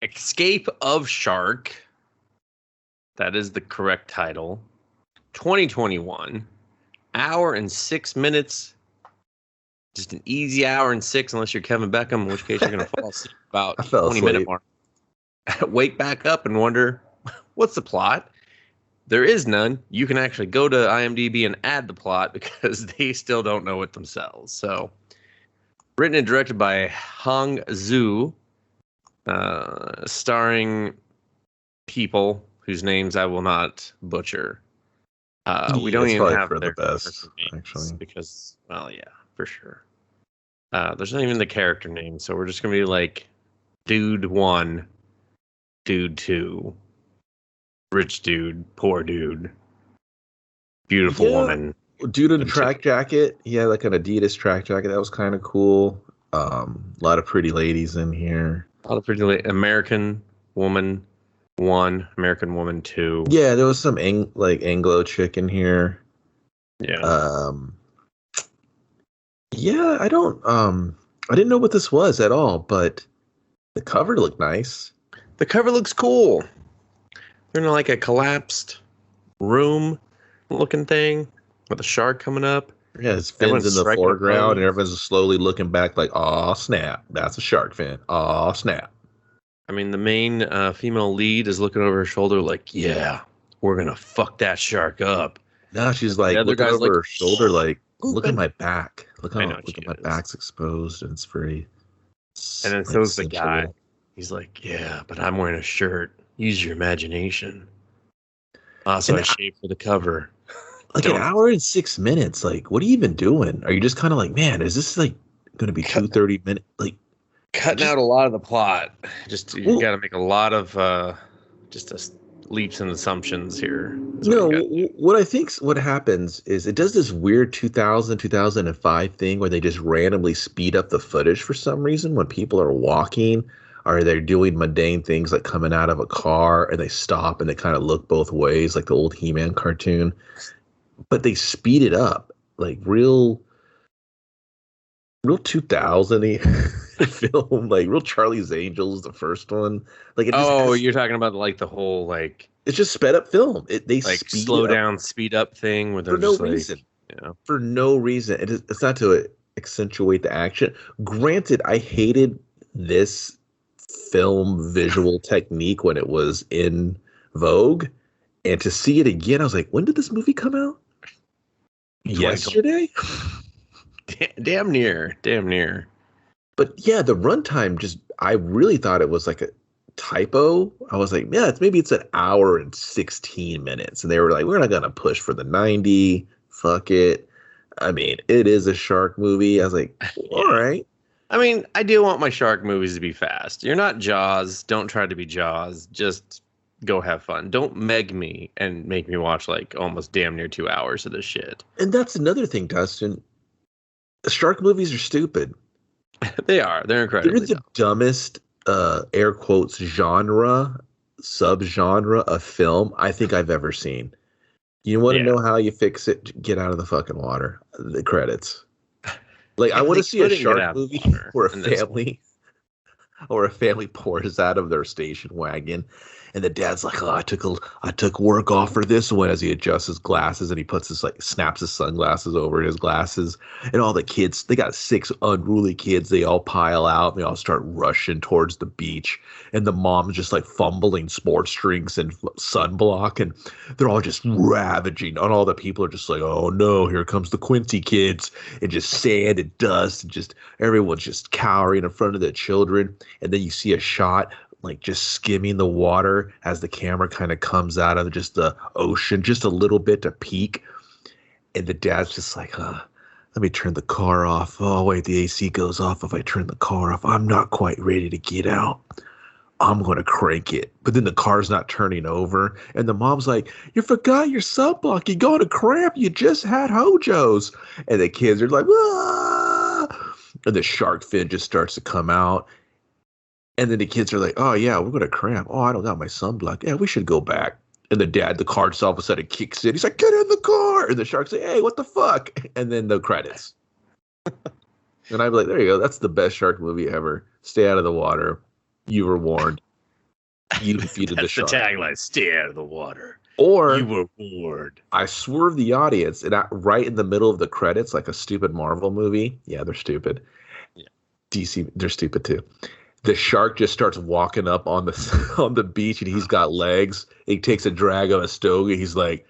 Escape of Shark. That is the correct title. 2021. Hour and 6 minutes. Just an easy hour and 6, unless you're Kevin Beckham, in which case you're going to fall asleep about 20-minute mark. Wake back up and wonder, what's the plot? There is none. You can actually go to IMDb and add the plot because they still don't know it themselves. So, written and directed by Hong Zhu, starring people whose names I will not butcher. We don't even have for their the best, names actually, because, well, yeah, for sure. There's not even the character name, so we're just gonna be like, Dude 1, Dude 2, Rich Dude, Poor Dude, Beautiful Woman. Dude in a track jacket. He had like an Adidas track jacket. That was kind of cool. A lot of pretty ladies in here. A lot of pretty American Woman 1, American Woman 2. Yeah, there was some Anglo chick in here. Yeah. Yeah, I didn't know what this was at all, but the cover looked nice. The cover looks cool. They're in like a collapsed room looking thing with a shark coming up. Yeah, his fins in the foreground, and everyone's slowly looking back like, "Aw, snap. That's a shark fin. Aw, snap." I mean, the main female lead is looking over her shoulder like, yeah, we're going to fuck that shark up. No, she's like looking over her shoulder like, look at my back. Look at my back's exposed and it's very. And then so's the guy. He's like, yeah, but I'm wearing a shirt. Use your imagination. So I shaved for the cover. Like an hour and 6 minutes. Like, what are you even doing? Are you just kind of like, man, is this like going to be 2:30 minutes? Like, cutting out a lot of the plot. You got to make a lot of leaps and assumptions here. No, what I think what happens is it does this weird 2005 thing where they just randomly speed up the footage for some reason when people are walking or they're doing mundane things like coming out of a car and they stop and they kind of look both ways like the old He-Man cartoon. But they speed it up like real 2000-y film, like real Charlie's Angels, the first one. Like, you're talking about like the whole like it's just sped up film. They like slow down, speed up thing where they're for no reason. For no reason. It's not to accentuate the action. Granted, I hated this film visual technique when it was in vogue, and to see it again, I was like, when did this movie come out? Yesterday. Damn near. But yeah, the runtime I really thought it was like a typo. I was like, yeah, maybe it's an hour and 16 minutes. And they were like, we're not going to push for the 90. Fuck it. I mean, it is a shark movie. I was like, all right. I mean, I do want my shark movies to be fast. You're not Jaws. Don't try to be Jaws. Just go have fun. Don't meg me and make me watch like almost damn near 2 hours of this shit. And that's another thing, Dustin. Shark movies are stupid. They are. They're incredible. They're the dumbest, air quotes, subgenre of film I think I've ever seen. You want to know how you fix it? Get out of the fucking water. The credits. Like, I want to see a shark movie where a family pours out of their station wagon, and the dad's like, "Oh, I took work off for this one," as he adjusts his glasses and he puts snaps his sunglasses over his glasses, and all the kids, they got 6 unruly kids, they all pile out and they all start rushing towards the beach, and the mom's just like fumbling sports drinks and sunblock, and they're all just ravaging, and all the people are just like, "Oh no, here comes the Quincy kids," and just sand and dust, and just everyone's just cowering in front of the children, and then you see a shot like just skimming the water as the camera kind of comes out of just the ocean, just a little bit to peek. And the dad's just like, let me turn the car off. Oh, wait, the AC goes off if I turn the car off. I'm not quite ready to get out. I'm going to crank it. But then the car's not turning over. And the mom's like, you forgot your sunblock. You got a cramp. You just had Hojo's. And the kids are like, ah! And the shark fin just starts to come out. And then the kids are like, oh, yeah, we're going to cramp. Oh, I don't got my sunblock. Yeah, we should go back. And the car just all of a sudden kicks in. He's like, get in the car. And the shark's like, hey, what the fuck? And then the credits. And I'm like, there you go. That's the best shark movie ever. Stay out of the water. You were warned. You defeated the shark. The tagline, stay out of the water. Or you were bored. I swerved the audience, and right in the middle of the credits, like a stupid Marvel movie. Yeah, they're stupid. Yeah. DC, they're stupid too. The shark just starts walking up on the beach, and he's got legs. He takes a drag on a stogie. He's like,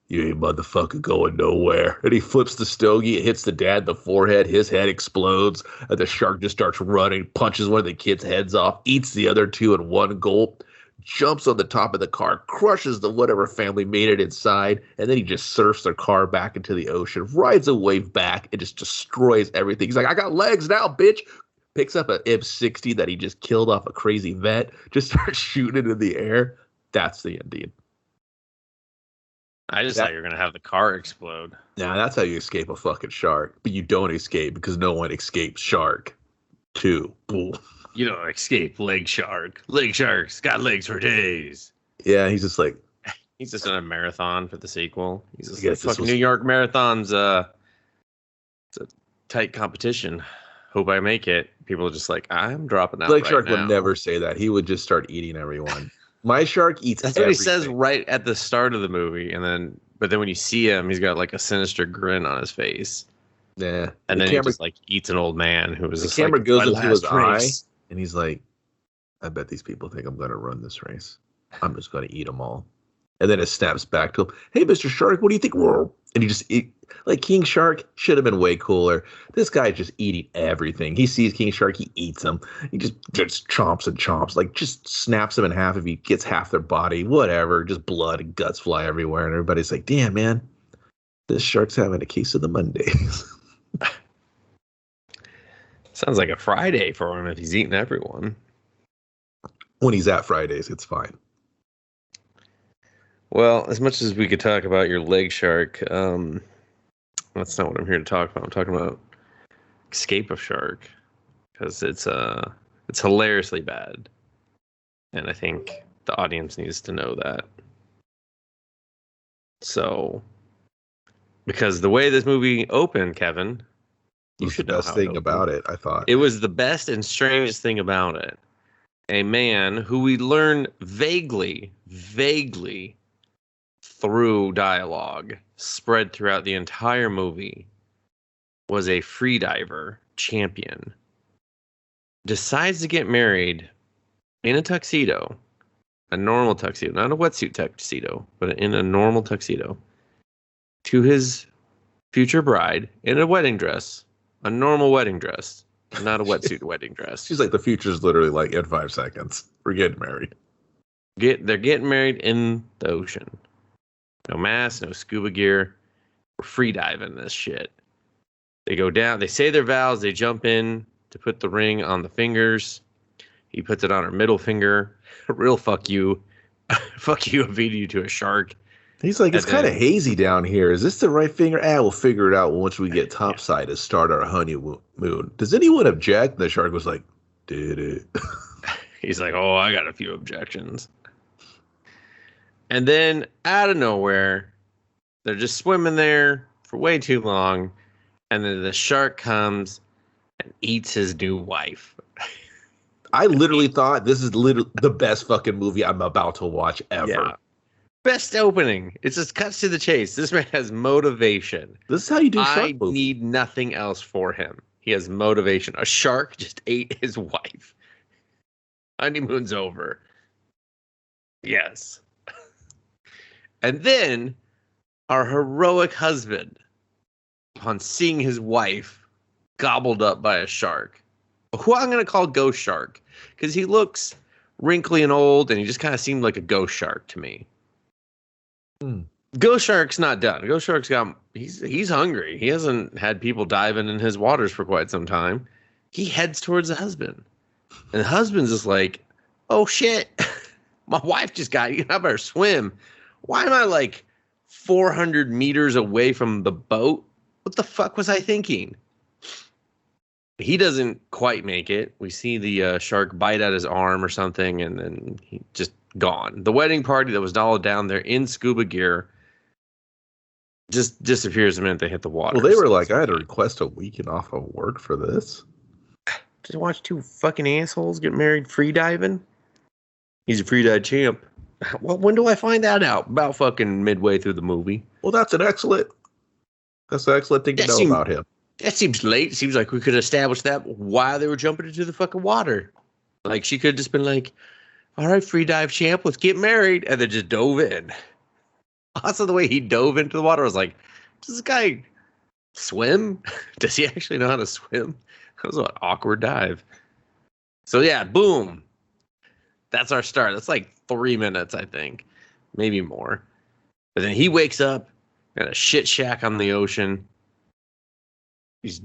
"You ain't motherfucker going nowhere." And he flips the stogie. It hits the dad in the forehead. His head explodes. And the shark just starts running, punches one of the kids' heads off, eats the other two in one gulp, jumps on the top of the car, crushes the whatever family made it inside, and then he just surfs their car back into the ocean, rides a wave back, and just destroys everything. He's like, "I got legs now, bitch." Picks up an M60 that he just killed off a crazy vet, just starts shooting it in the air. That's the ending. I just thought you were going to have the car explode. Nah, that's how you escape a fucking shark. But you don't escape because no one escapes shark. 2. Boom. You don't escape leg shark. Leg shark's got legs for days. Yeah, he's just like... He's just in a marathon for the sequel. He's just like, fucking New York Marathon's it's a tight competition. Hope I make it. People are just like, I'm dropping out Leg shark would never say that. He would just start eating everyone. My shark eats That's everything. What he says right at the start of the movie, but then when you see him, he's got like a sinister grin on his face. Yeah, and then he just like eats an old man who was. The camera goes into his eye, and he's like, "I bet these people think I'm going to run this race. I'm just going to eat them all." And then it snaps back to him. "Hey, Mr. Shark, what do you think?" And he just like King Shark should have been way cooler. This guy's just eating everything. He sees King Shark, he eats them. He just chomps and chomps, like just snaps them in half if he gets half their body, whatever. Just blood and guts fly everywhere, and everybody's like, "Damn, man, this shark's having a case of the Mondays." Sounds like a Friday for him if he's eating everyone. When he's at Fridays, it's fine. Well, as much as we could talk about your leg shark, that's not what I'm here to talk about. I'm talking about Escape of Shark because it's hilariously bad, and I think the audience needs to know that. So, because the way this movie opened, Kevin, you should know the best thing about it. I thought it was the best and strangest thing about it. A man who we learn vaguely through dialogue spread throughout the entire movie was a freediver champion, decides to get married in a tuxedo, a normal tuxedo, not a wetsuit tuxedo, but in a normal tuxedo, to his future bride in a wedding dress, a normal wedding dress, not a wetsuit wedding dress. She's like, the future's literally like in 5 seconds. We're getting married. They're getting married in the ocean. No mask, no scuba gear. We're free diving this shit. They go down. They say their vows. They jump in to put the ring on the fingers. He puts it on her middle finger. Real fuck you. Fuck you, I feed you to a shark. He's like, it's kind of hazy down here. Is this the right finger? We'll figure it out once we get topside to start our honeymoon. Does anyone object? And the shark was like, did it? He's like, oh, I got a few objections. And then out of nowhere, they're just swimming there for way too long. And then the shark comes and eats his new wife. I literally thought this is literally the best fucking movie I'm about to watch ever. Yeah. Best opening. It just cuts to the chase. This man has motivation. This is how you do shark movies. I need nothing else for him. He has motivation. A shark just ate his wife. Honeymoon's over. Yes. And then our heroic husband, upon seeing his wife gobbled up by a shark, who I'm going to call Ghost Shark, because he looks wrinkly and old, and he just kind of seemed like a ghost shark to me. Ghost Shark's not done. Ghost Shark's he's hungry. He hasn't had people diving in his waters for quite some time. He heads towards the husband. And the husband's just like, oh shit, my wife just got eaten. I better swim. Why am I like 400 meters away from the boat? What the fuck was I thinking? He doesn't quite make it. We see the shark bite at his arm or something, and then he just gone. The wedding party that was all down there in scuba gear just disappears the minute they hit the water. Well, they were like, I had to request a weekend off of work for this. Did you watch 2 fucking assholes get married free diving? He's a free dive champ. Well, when do I find that out? About fucking midway through the movie. Well, that's an excellent thing to know about him. That seems late. Seems like we could establish that while they were jumping into the fucking water. Like, she could have just been like, all right, free dive champ, let's get married. And then just dove in. Also, the way he dove into the water, I was like, does this guy swim? Does he actually know how to swim? That was an awkward dive. So, yeah, boom. That's our start. That's like 3 minutes, I think. Maybe more. But then he wakes up in a shit shack on the ocean. He's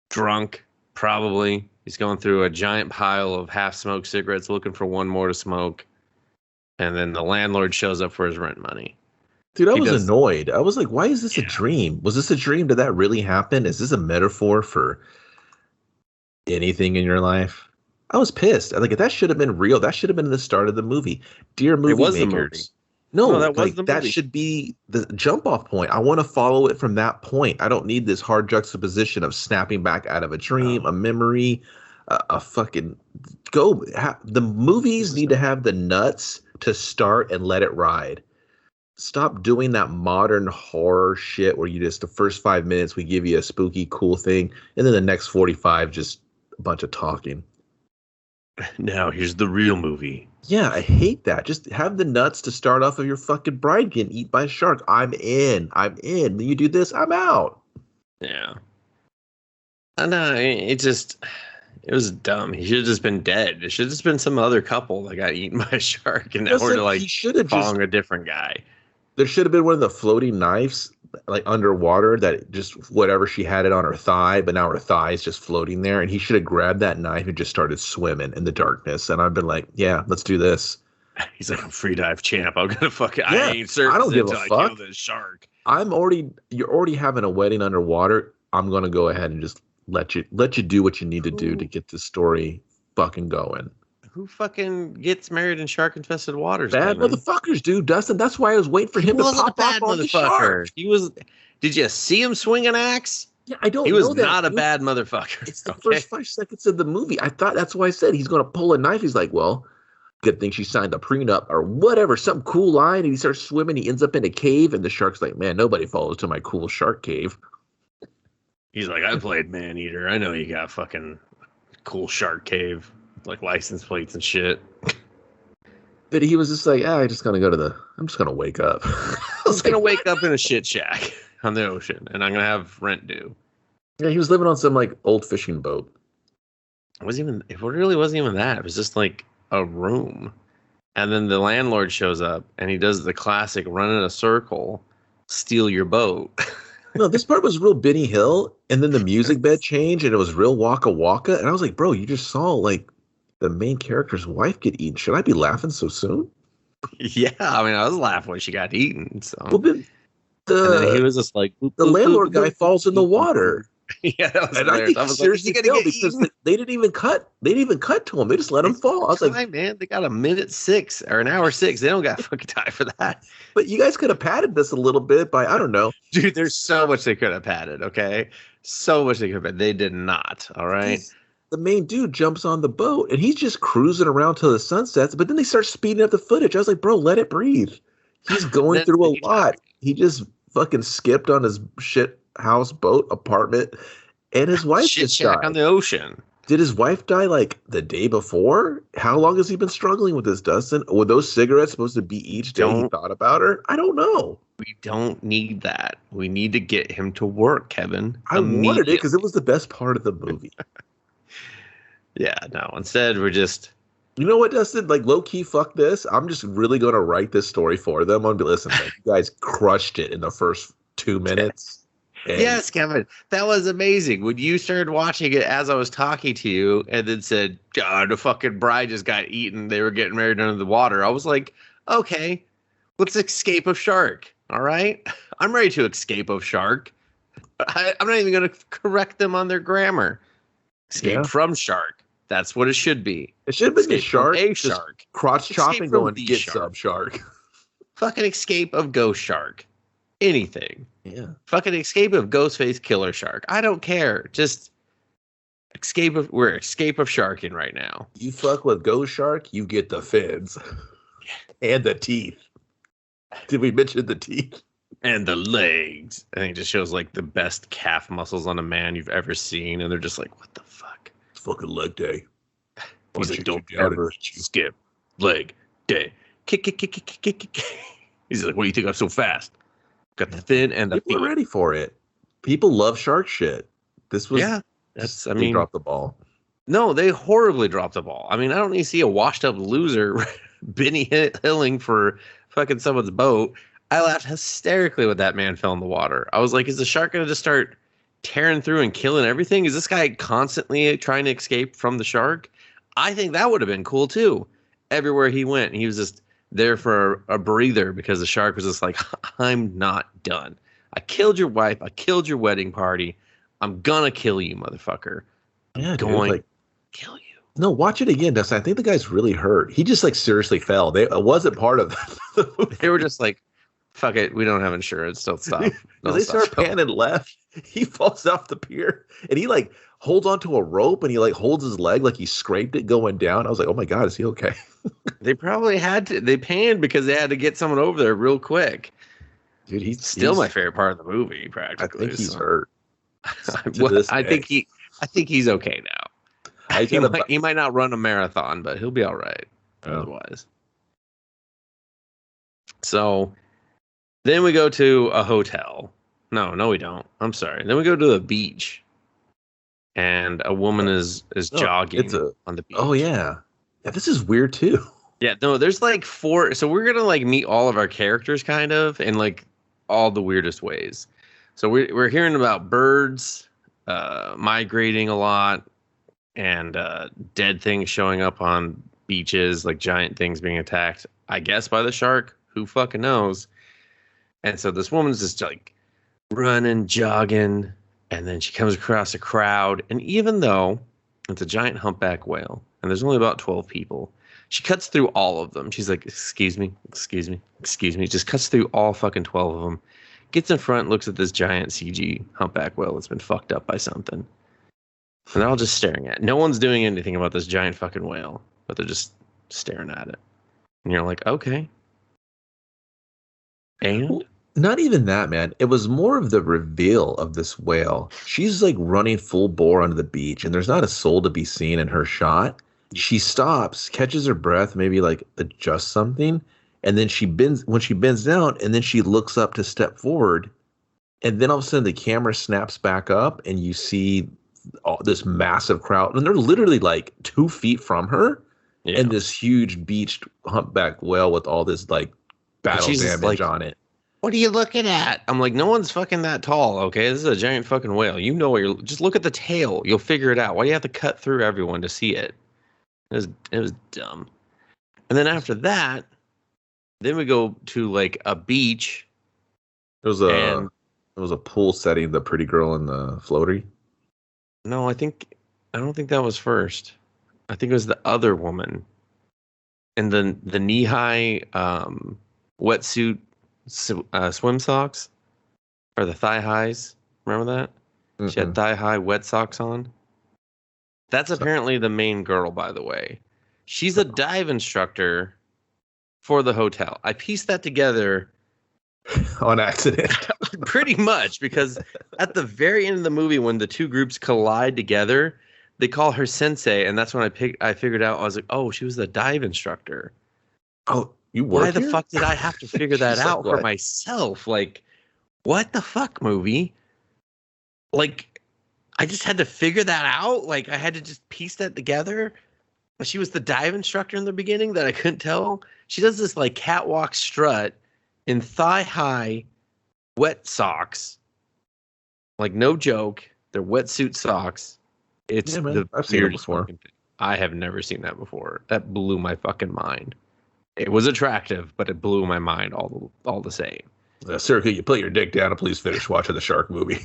drunk, probably. He's going through a giant pile of half-smoked cigarettes looking for one more to smoke. And then the landlord shows up for his rent money. Dude, I was annoyed. I was like, why is this a dream? Was this a dream? Did that really happen? Is this a metaphor for anything in your life? I was pissed. Like, that should have been real. That should have been the start of the movie. Dear movie makers. No, that was the movie. That should be the jump off point. I want to follow it from that point. I don't need this hard juxtaposition of snapping back out of a dream, a memory, a fucking go. The movies need to have the nuts to start and let it ride. Stop doing that modern horror shit where you just, the first 5 minutes, we give you a spooky, cool thing, and then the next 45, just a bunch of talking. Now, here's the real movie. Yeah, I hate that. Just have the nuts to start off of your fucking bride getting eaten by a shark. I'm in. Then you do this, I'm out. Yeah. I know, it was dumb. He should have just been dead. It should have just been some other couple that got eaten by a shark, and now we're like following a different guy. There should have been one of the floating knives, like underwater, that just whatever, she had it on her thigh, but now her thigh is just floating there, and he should have grabbed that knife and just started swimming in the darkness. And I've been like, yeah, let's do this. He's like, I'm free dive champ. I'm gonna fucking. Yeah, I ain't certain. I don't give a fuck. I kill this shark. You're already having a wedding underwater. I'm gonna go ahead and just let you do what you need to do to get the story fucking going. Who fucking gets married in shark-infested waters? Bad motherfuckers, dude. Dustin, that's why I was waiting for him to pop off on the shark. He was. Did you see him swing an axe? Yeah, I don't. He was not a bad motherfucker. It's the first 5 seconds of the movie. I thought that's why I said he's going to pull a knife. He's like, well, good thing she signed a prenup or whatever, some cool line. And he starts swimming. He ends up in a cave, and the shark's like, man, nobody follows to my cool shark cave. He's like, I played Maneater. I know you got fucking cool shark cave. Like license plates and shit. But he was just like, I'm just going to wake up. I was going to wake up in a shit shack on the ocean, and I'm going to have rent due. Yeah, he was living on some like old fishing boat. It really wasn't even that. It was just like a room. And then the landlord shows up, and he does the classic run in a circle, steal your boat. No, this part was real Benny Hill, and then the music bed changed, and it was real Waka Waka. And I was like, bro, you just saw like the main character's wife get eaten. Should I be laughing so soon? Yeah, I mean, I was laughing when she got eaten. So, well, then and then he was just like, boop, the boop, landlord boop, guy falls in the water. Yeah, that was and hilarious. I was seriously like, because they didn't even cut. They didn't even cut to him. They just let him fall. I was like, man, they got a minute 6 or an hour 6. They don't got fucking time for that. But you guys could have padded this a little bit by, I don't know, dude. There's so much they could have padded. Okay, so much they could have. They did not. All right. The main dude jumps on the boat and he's just cruising around till the sun sets. But then they start speeding up the footage. I was like, bro, let it breathe. He's going through a lot. He just fucking skipped on his shit house, boat, apartment, and his wife just died on the ocean. Did his wife die like the day before? How long has he been struggling with this, Dustin? Were those cigarettes supposed to be each day he thought about her? I don't know. We don't need that. We need to get him to work, Kevin. I wanted it because it was the best part of the movie. Yeah, no. Instead, we're just... You know what, Dustin? Like, low-key, fuck this. I'm just really going to write this story for them. I'm going to be, listen, man, you guys crushed it in the first 2 minutes. Yes, Kevin. That was amazing. When you started watching it as I was talking to you and then said, God, the fucking bride just got eaten. They were getting married under the water. I was like, okay, let's escape of shark. All right? I'm ready to escape of shark. I'm not even going to correct them on their grammar. Escape from shark. That's what it should be. It should have been the shark. A shark. Crotch chopping going to get sub shark. Fucking escape of ghost shark. Anything. Yeah. Fucking escape of Ghostface Killer Shark. I don't care. Just We're escape of sharking right now. You fuck with Ghost Shark, you get the fins and the teeth. Did we mention the teeth? And the legs. I think it just shows like the best calf muscles on a man you've ever seen, and they're just like, what the fuck? It's fucking leg day. He's like, don't ever skip leg day. Kick. He's like, what do you think I'm so fast? Got the fin and the People are ready for it. People love shark shit. This was they dropped the ball. No, they horribly dropped the ball. I mean, I don't need to see a washed up loser Benny Hilling for fucking someone's boat. I laughed hysterically when that man fell in the water. I was like, is the shark going to just start tearing through and killing everything? Is this guy constantly trying to escape from the shark? I think that would have been cool too. Everywhere he went, he was just there for a breather because the shark was just like, I'm not done. I killed your wife. I killed your wedding party. I'm going to kill you, motherfucker. Yeah, going to kill you. No, watch it again, Dustin. I think the guy's really hurt. He just like seriously fell. It wasn't part of the movie. They were just like, fuck it, we don't have insurance. Don't stop. They start panning left. He falls off the pier and he like holds onto a rope and he like holds his leg like he scraped it going down. I was like, oh my God, is he okay? They probably had to. They panned because they had to get someone over there real quick. Dude, he's still my favorite part of the movie. Practically, I think he's hurt. I think he's okay now. He might not run a marathon, but he'll be all right otherwise. So then we go to a hotel. No, we don't. I'm sorry. Then we go to the beach, and a woman is jogging on the beach. Oh yeah, this is weird too. Yeah, no, there's like 4. So we're gonna like meet all of our characters kind of in like all the weirdest ways. So we're hearing about birds migrating a lot, and dead things showing up on beaches, like giant things being attacked, I guess by the shark. Who fucking knows? And so this woman's just like running, jogging, and then she comes across a crowd. And even though it's a giant humpback whale and there's only about 12 people, she cuts through all of them. She's like, excuse me. Just cuts through all fucking 12 of them. Gets in front, looks at this giant CG humpback whale that's been fucked up by something. And they're all just staring at it. No one's doing anything about this giant fucking whale, but they're just staring at it. And you're like, okay. And? Not even that, man. It was more of the reveal of this whale. She's like running full bore onto the beach, and there's not a soul to be seen in her shot. She stops, catches her breath, maybe like adjusts something, and then she bends down, and then she looks up to step forward, and then all of a sudden the camera snaps back up, and you see this massive crowd, and they're literally like 2 feet from her, and this huge beached humpback whale with all this like battle damage on it. What are you looking at? I'm like, no one's fucking that tall, okay? This is a giant fucking whale. You know what you're... Just look at the tail. You'll figure it out. Why do you have to cut through everyone to see it? It was dumb. And then after that, then we go to like a beach. It was a pool setting, the pretty girl in the floaty. No, I don't think that was first. I think it was the other woman. And then the knee-high wetsuit swim socks, or the thigh highs. Remember that? Mm-mm. She had thigh high wet socks on. That's apparently the main girl, by the way. She's a dive instructor for the hotel. I pieced that together on accident. Pretty much, because at the very end of the movie, when the two groups collide together, they call her sensei, and that's when I figured out. I was like, oh, she was the dive instructor. Oh. Why the fuck did I have to figure that out for myself? Like, what the fuck, movie? Like, I just had to figure that out? Like, I had to just piece that together? She was the dive instructor in the beginning that I couldn't tell? She does this, like, catwalk strut in thigh-high wet socks. Like, no joke. They're wetsuit socks. It's I've seen it before. I have never seen that before. That blew my fucking mind. It was attractive, but it blew my mind all the same. Sir, could you put your dick down and please finish watching the shark movie?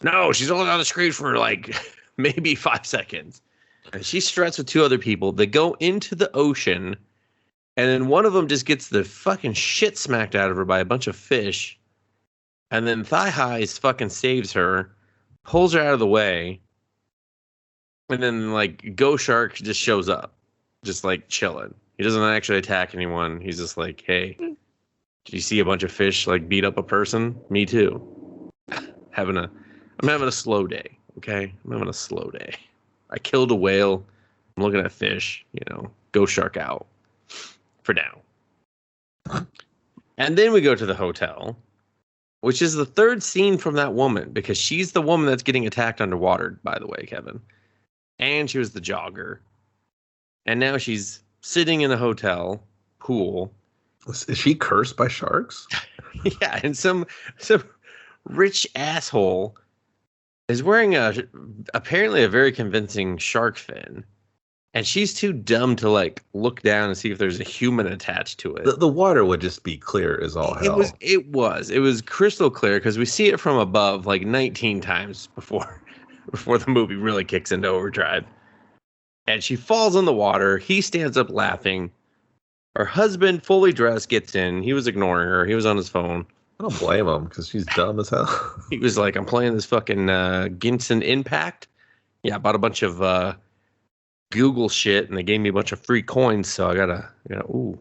No, she's only on the screen for like maybe 5 seconds. And she struts with 2 other people. They go into the ocean, and then one of them just gets the fucking shit smacked out of her by a bunch of fish. And then Thigh Highs fucking saves her, pulls her out of the way. And then like Ghost Shark just shows up, just like chilling. He doesn't actually attack anyone. He's just like, hey, did you see a bunch of fish like beat up a person? Me too. I'm having a slow day. Okay, I'm having a slow day. I killed a whale. I'm looking at fish. Ghost Shark out for now. And then we go to the hotel, which is the third scene from that woman, because she's the woman that's getting attacked underwater, by the way, Kevin. And she was the jogger. And now she's sitting in a hotel pool. Is she cursed by sharks? Yeah, and some rich asshole is wearing apparently a very convincing shark fin. And she's too dumb to like look down and see if there's a human attached to it. The water would just be clear as all hell. It was crystal clear because we see it from above like 19 times before the movie really kicks into overdrive. And she falls in the water. He stands up laughing. Her husband, fully dressed, gets in. He was ignoring her. He was on his phone. I don't blame him because she's dumb as hell. He was like, I'm playing this fucking Genshin Impact. Yeah, I bought a bunch of Google shit, and they gave me a bunch of free coins, so I gotta ooh.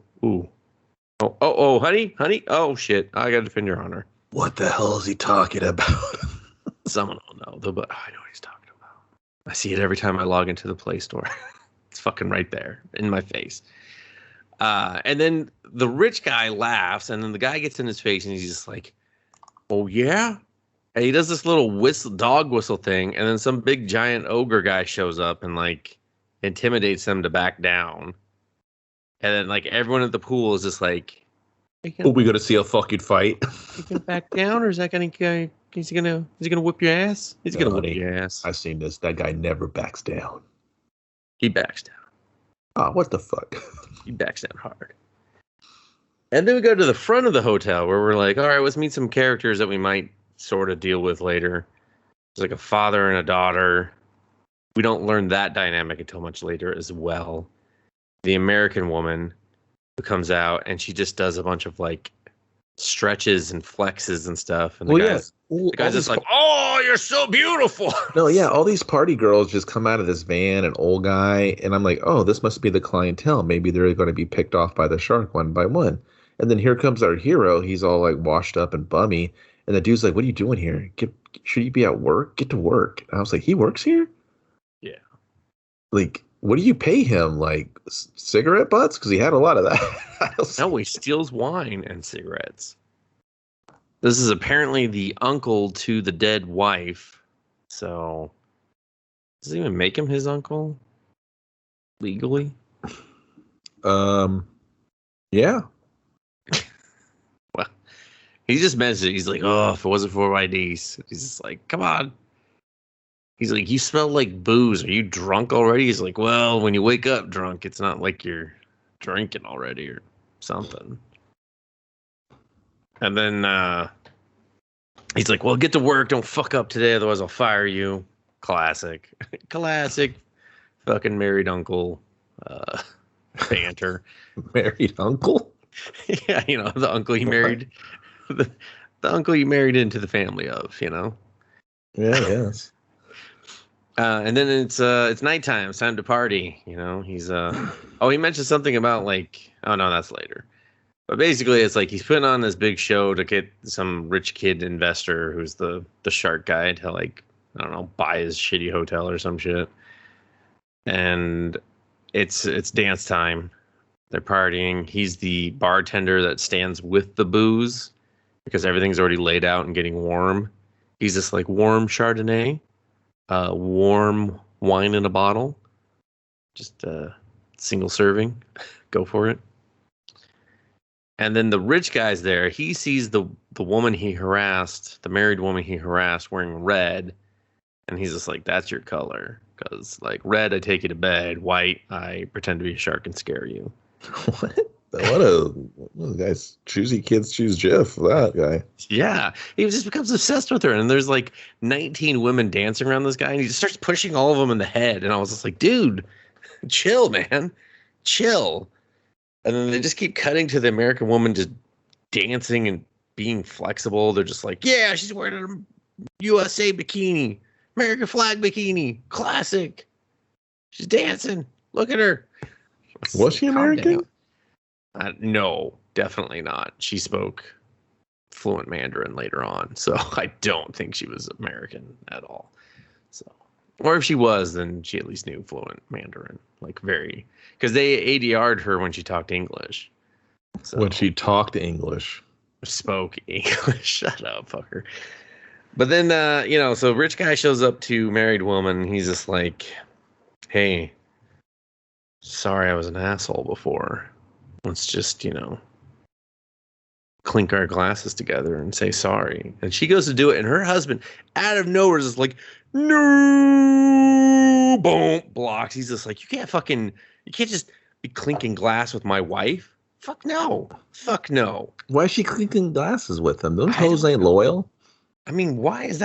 Oh, honey, oh shit, I gotta defend your honor. What the hell is he talking about? Someone will know, but I know what he's talking about. I see it every time I log into the Play Store. It's fucking right there in my face. And then the rich guy laughs, and then the guy gets in his face, and he's just like, oh yeah? And he does this little dog whistle thing, and then some big giant ogre guy shows up and like intimidates them to back down. And then like everyone at the pool is just like, oh, we gotta see a fucking fight. You gonna back down, or is that gonna is he gonna whip your ass? He's gonna whip your ass. I've seen this. That guy never backs down. He backs down. Oh, what the fuck? He backs down hard. And then we go to the front of the hotel where we're like, all right, let's meet some characters that we might sort of deal with later. There's like a father and a daughter. We don't learn that dynamic until much later as well. The American woman who comes out and she just does a bunch of like stretches and flexes and stuff. And the guy's just like, oh, you're so beautiful. No, yeah, all these party girls just come out of this van, an old guy, and I'm like, oh, this must be the clientele. Maybe they're going to be picked off by the shark one by one. And then here comes our hero. He's all like washed up and bummy. And the dude's like, what are you doing here? Should you be at work? Get to work. And I was like, he works here? Yeah. Like, what do you pay him? Like cigarette butts? Because he had a lot of that. No, he steals wine and cigarettes. This is apparently the uncle to the dead wife. So, does it even make him his uncle? Legally? Yeah. Well, he just mentioned it. He's like, oh, if it wasn't for IDs. He's just like, come on. He's like, you smell like booze. Are you drunk already? He's like, well, when you wake up drunk, it's not like you're drinking already or something. And then he's like, well, get to work. Don't fuck up today. Otherwise, I'll fire you. Classic. Classic fucking married uncle banter. Married uncle? Yeah, the uncle you married. The uncle you married into the family of, Yeah, yes. And then it's nighttime. It's time to party. He's he mentioned something about like, oh no, that's later. But basically, it's like he's putting on this big show to get some rich kid investor who's the shark guy to like, I don't know, buy his shitty hotel or some shit. And it's dance time. They're partying. He's the bartender that stands with the booze because everything's already laid out and getting warm. He's just like warm Chardonnay, warm wine in a bottle, just single serving. Go for it. And then the rich guy's there. He sees the woman he harassed, the married woman he harassed, wearing red, and he's just like, "That's your color." Because like red, I take you to bed. White, I pretend to be a shark and scare you. What? What a guys, choosy kids choose Jeff. That guy. Yeah, he just becomes obsessed with her, and there's like 19 women dancing around this guy, and he just starts pushing all of them in the head. And I was just like, dude, chill, man, chill. And then they just keep cutting to the American woman just dancing and being flexible. They're just like, yeah, she's wearing a USA bikini, American flag bikini, classic. She's dancing. Look at her. Was she American? No, definitely not. She spoke fluent Mandarin later on, so I don't think she was American at all. So, or if she was, then she at least knew fluent Mandarin, like because they ADR'd her when she talked English. So, when she talked English, spoke English. Shut up, fucker. But then, so rich guy shows up to married woman. He's just like, hey, sorry I was an asshole before. Let's just, clink our glasses together and say sorry. And she goes to do it, and her husband, out of nowhere, is just like, no, boom, blocks. He's just like, you can't just be clinking glass with my wife. Fuck no. Why is she clinking glasses with him? Those hoes ain't loyal. I mean, why was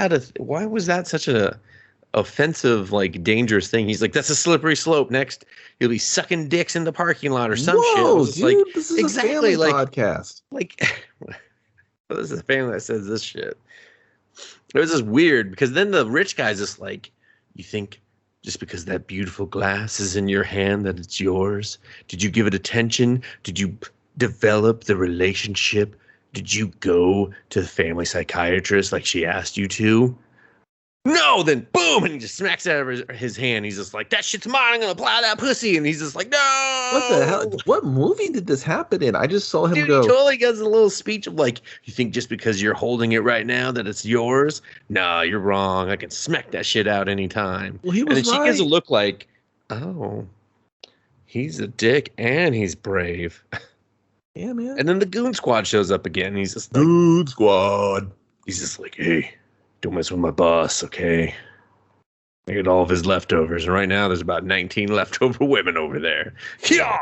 that such a offensive, like, dangerous thing? He's like, that's a slippery slope. Next, you'll be sucking dicks in the parking lot or some shit. Dude, like, this is exactly a family podcast. Like, well, this is a family that says this shit. It was just weird because then the rich guy's just like, you think just because that beautiful glass is in your hand that it's yours? Did you give it attention? Did you develop the relationship? Did you go to the family psychiatrist like she asked you to? No, then boom, and he just smacks it out of his hand. He's just like, that shit's mine. I'm going to plow that pussy. And he's just like, no. What the hell? What movie did this happen in? I just saw him go. He totally gives a little speech of like, you think just because you're holding it right now that it's yours? No, you're wrong. I can smack that shit out anytime. Well, he was and then she gives a look like, oh, he's a dick and he's brave. Yeah, man. And then the Goon Squad shows up again. He's just like, Goon Squad. He's just like, hey, don't mess with my boss, okay? I get all of his leftovers, and right now there's about 19 leftover women over there. Yeah.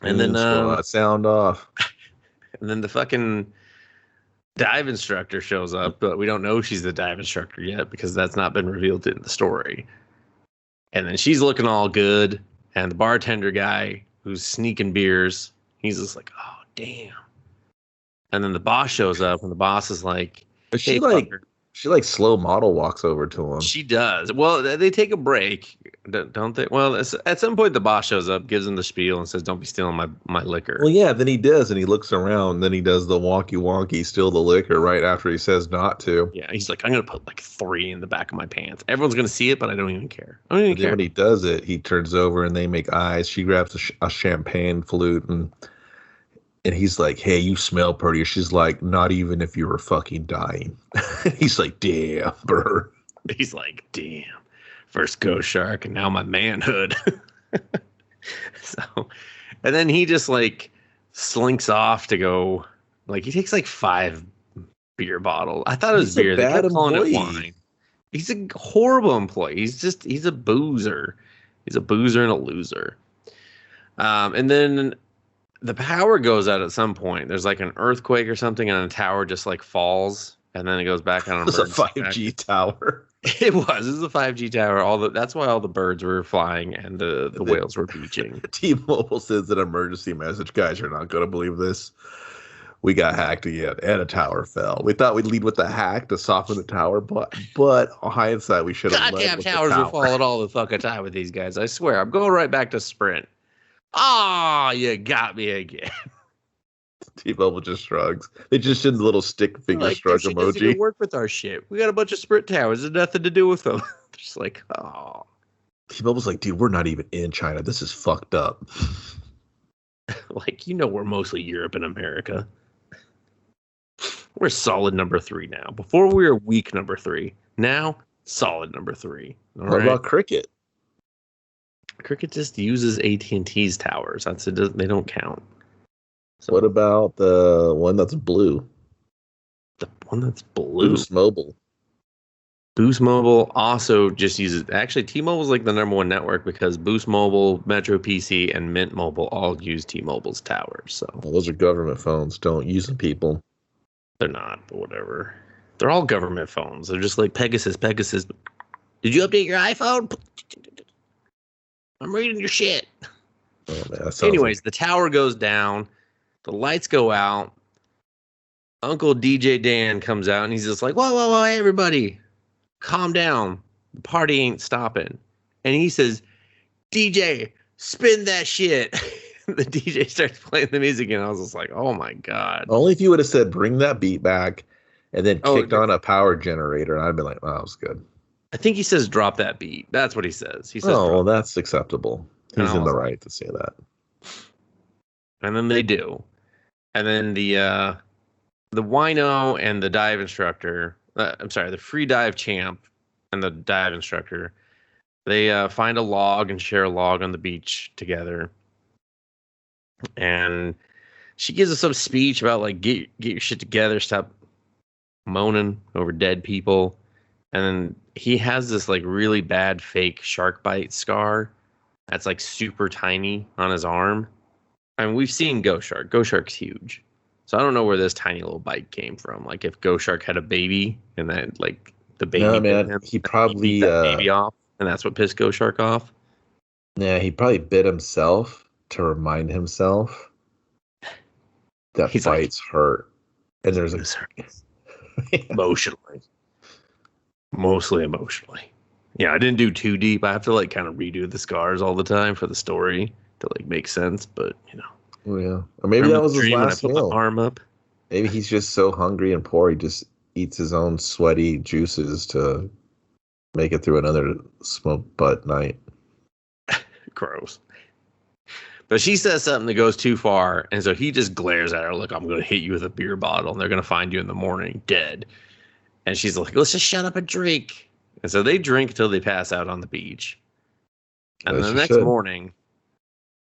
And then sound off. And then the fucking dive instructor shows up, but we don't know she's the dive instructor yet because that's not been revealed in the story. And then she's looking all good, and the bartender guy who's sneaking beers, he's just like, oh damn. And then the boss shows up, and the boss is like, is she like slow model walks over to him. She does. Well, they take a break, don't they? Well, at some point the boss shows up, gives him the spiel, and says, "Don't be stealing my liquor." Well, yeah. Then he does, and he looks around. And then he does the wonky, steal the liquor right after he says not to. Yeah, he's like, "I'm gonna put like 3 in the back of my pants. Everyone's gonna see it, but I don't even care. I don't even care." When he does it, he turns over, and they make eyes. She grabs a champagne flute and he's like, hey, you smell pretty. She's like, not even if you were fucking dying. He's like, damn, bro. He's like, damn. First ghost shark and now my manhood. And then he just like slinks off to go, like he takes like 5 beer bottles. I thought it was beer. They kept calling it wine. He's a horrible employee. He's a boozer. He's a boozer and a loser. And then the power goes out at some point. There's like an earthquake or something, and the tower just like falls, and then it goes back on. It was a 5G tower. It was a 5G tower. That's why all the birds were flying and the whales were beaching. T-Mobile sends an emergency message. Guys, you're not going to believe this. We got hacked again, and a tower fell. We thought we'd lead with the hack to soften the tower, but on hindsight, we should have. Goddamn towers will fall at all the fucking time with these guys. I swear, I'm going right back to Sprint. Oh, you got me again. T-Mobile just shrugs. They just did the little stick finger shrug emoji. Doesn't work with our shit. We got a bunch of Sprint towers. There's nothing to do with them. Just like, oh. T-Mobile's like, dude, we're not even in China. This is fucked up. Like, we're mostly Europe and America. We're solid number 3 now. Before we were weak number 3. Now, solid number 3. What about Cricket? Cricket just uses AT&T's towers. That's it. They don't count. So, what about the one that's blue? The one that's blue? Boost Mobile. Boost Mobile also just uses... Actually, T-Mobile's like the number 1 network because Boost Mobile, Metro PC, and Mint Mobile all use T-Mobile's towers. So well, those are government phones. Don't use them, people. They're not, but whatever. They're all government phones. They're just like Pegasus. Did you update your iPhone? I'm reading your shit. Oh, man, anyways, the tower goes down. The lights go out. Uncle DJ Dan comes out and he's just like, whoa, hey, everybody. Calm down. The party ain't stopping. And he says, DJ, spin that shit. The DJ starts playing the music, and I was just like, oh my God. Only if you would have said, bring that beat back, and then kicked on a power generator, and I'd be like, oh, that was good. I think he says, drop that beat. That's what he says. He says, oh, well, that's acceptable. He's in the right to say that. And then they do. And then the wino and the dive instructor, the free dive champ and the dive instructor, they find a log and share a log on the beach together. And she gives us some speech about, like, get your shit together, stop moaning over dead people. And then he has this, like, really bad fake shark bite scar that's, like, super tiny on his arm. I mean, we've seen Ghost Shark. Ghost Shark's huge. So I don't know where this tiny little bite came from. Like, if Ghost Shark had a baby and then, like, the baby bit him, he probably beat that baby off, and that's what pissed Ghost Shark off. Yeah, he probably bit himself to remind himself that bites hurt. And there's emotionally. Mostly emotionally. Yeah, I didn't do too deep. I have to, like, kind of redo the scars all the time for the story to, like, make sense, but, you know. Oh, yeah. Or maybe that was his last meal. When I put my arm up. Maybe he's just so hungry and poor, he just eats his own sweaty juices to make it through another smoke butt night. Gross. But she says something that goes too far, and so he just glares at her, like, I'm going to hit you with a beer bottle, and they're going to find you in the morning dead. And she's like, let's just shut up and drink. And so they drink until they pass out on the beach. And then the next morning,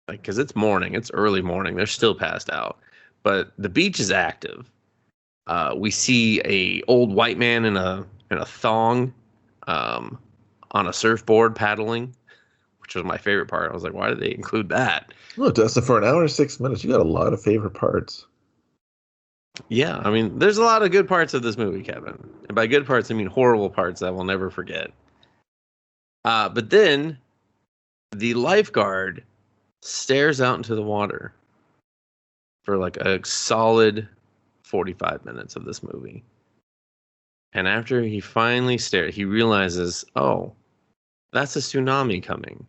like, because it's morning, it's early morning, they're still passed out. But the beach is active. We see a old white man in a thong on a surfboard paddling, which was my favorite part. I was like, why did they include that? Look, Dustin, for an hour and 6 minutes, you got a lot of favorite parts. Yeah, I mean, there's a lot of good parts of this movie, Kevin. And by good parts, I mean horrible parts that we'll never forget. But then the lifeguard stares out into the water for like a solid 45 minutes of this movie. And after he finally stared, he realizes, oh, that's a tsunami coming.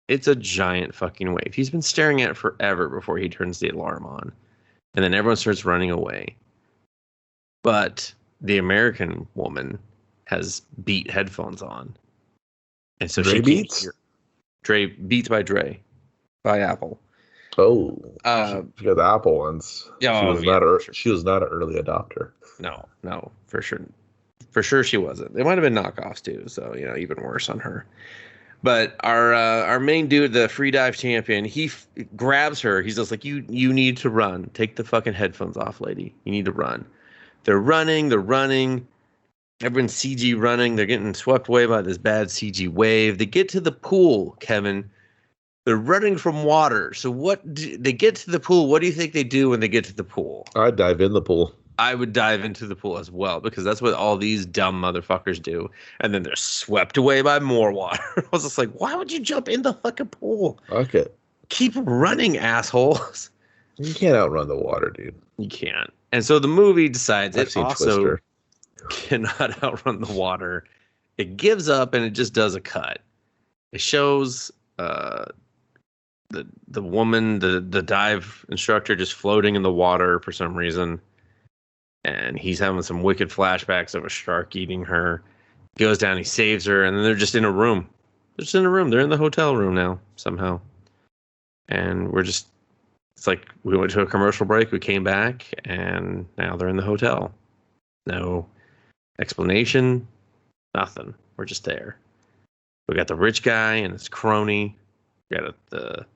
It's a giant fucking wave. He's been staring at it forever before he turns the alarm on. And then everyone starts running away. But the American woman has Beat headphones on. And so she Beats? Beats by Dre. By Apple. Oh. She got the Apple ones. Yeah, she was not an early adopter. No, for sure. For sure she wasn't. They might have been knockoffs too, so, you know, even worse on her. But our main dude, the free dive champion, he grabs her. He's just like, you need to run. Take the fucking headphones off, lady. You need to run. They're running. Everyone's CG running. They're getting swept away by this bad CG wave. They get to the pool, Kevin. They're running from water. So they get to the pool. What do you think they do when they get to the pool? I'd dive in the pool. I would dive into the pool as well, because that's what all these dumb motherfuckers do. And then they're swept away by more water. I was just like, why would you jump in the fucking pool? Okay. Keep running, assholes. You can't outrun the water, dude. You can't. And so the movie decides it also Twister. Cannot outrun the water. It gives up and it just does a cut. It shows the woman, the dive instructor, just floating in the water for some reason. And he's having some wicked flashbacks of a shark eating her. He goes down, he saves her, and then they're just in a room. They're just in a room. They're in the hotel room now, somehow. And it's like we went to a commercial break, we came back, and now they're in the hotel. No explanation, nothing. We're just there. We got the rich guy and his crony. We got the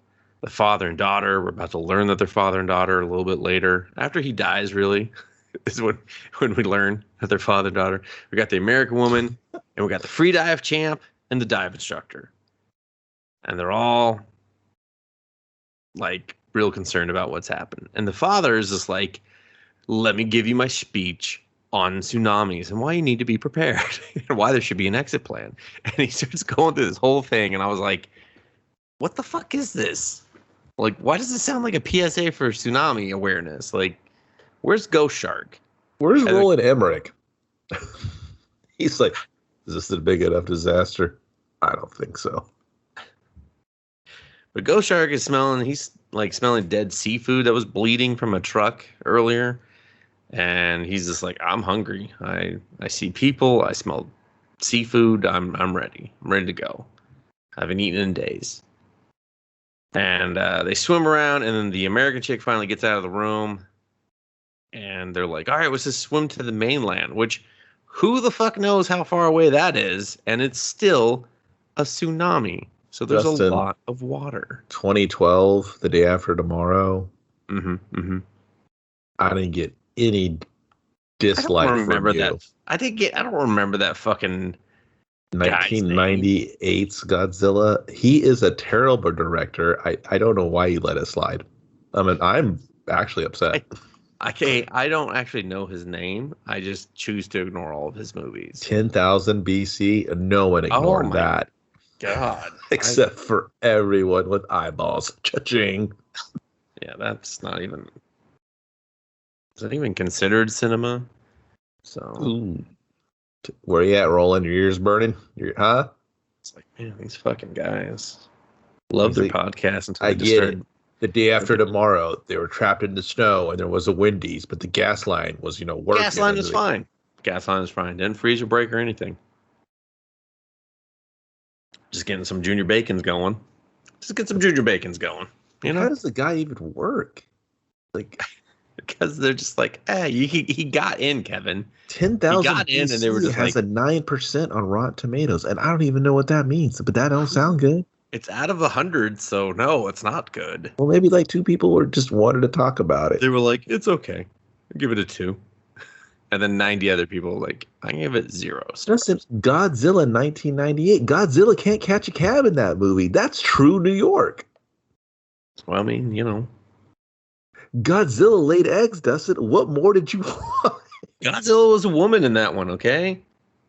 father and daughter. We're about to learn that they're father and daughter a little bit later. After he dies, really. Is when we learn that they're father and daughter. We got the American woman, and we got the free dive champ and the dive instructor. And they're all, like, real concerned about what's happened. And the father is just like, let me give you my speech on tsunamis and why you need to be prepared and why there should be an exit plan. And he starts going through this whole thing, and I was like, what the fuck is this? Like, why does it sound like a PSA for tsunami awareness? Like, where's Ghost Shark? Where's Roland Emmerich? He's like, is this a big enough disaster? I don't think so. But Ghost Shark is he's like smelling dead seafood that was bleeding from a truck earlier. And he's just like, I'm hungry. I see people. I smell seafood. I'm ready. I'm ready to go. I haven't eaten in days. And they swim around, and then the American chick finally gets out of the room. And they're like, all right, let's just swim to the mainland, which who the fuck knows how far away that is? And it's still a tsunami. So there's Dustin, a lot of water. 2012, the day after tomorrow. Mm-hmm. I didn't get any dislike from you. I don't remember that fucking 1998's Godzilla. He is a terrible director. I don't know why he let it slide. I mean, I'm actually upset. I don't actually know his name. I just choose to ignore all of his movies. 10,000 BC. No one ignored that. God. Except for everyone with eyeballs. Cha-ching. Yeah, that's not even... Is that even considered cinema? So... Ooh. Where you at, Roland? Your ears burning? Huh? It's like, man, these fucking guys love their podcast until I get it. The day after tomorrow, they were trapped in the snow and there was a Wendy's, but the gas line was, working. Gas line is fine. Gas line is fine. Didn't freeze or break or anything. Just getting some junior bacons going. Just get some junior bacons going. How does the guy even work? Like, because they're just like, he got in, Kevin. 10,000 got in, and they were just has a 9% on Rotten Tomatoes, and I don't even know what that means, but that don't sound good. It's out of 100, so no, it's not good. Well, maybe like 2 people were just wanted to talk about it. They were like, it's okay. I'll give it a 2. And then 90 other people were like, I give it 0. Godzilla 1998. Godzilla can't catch a cab in that movie. That's true New York. Well, I mean, Godzilla laid eggs, Dustin. What more did you want? Godzilla was a woman in that one, okay?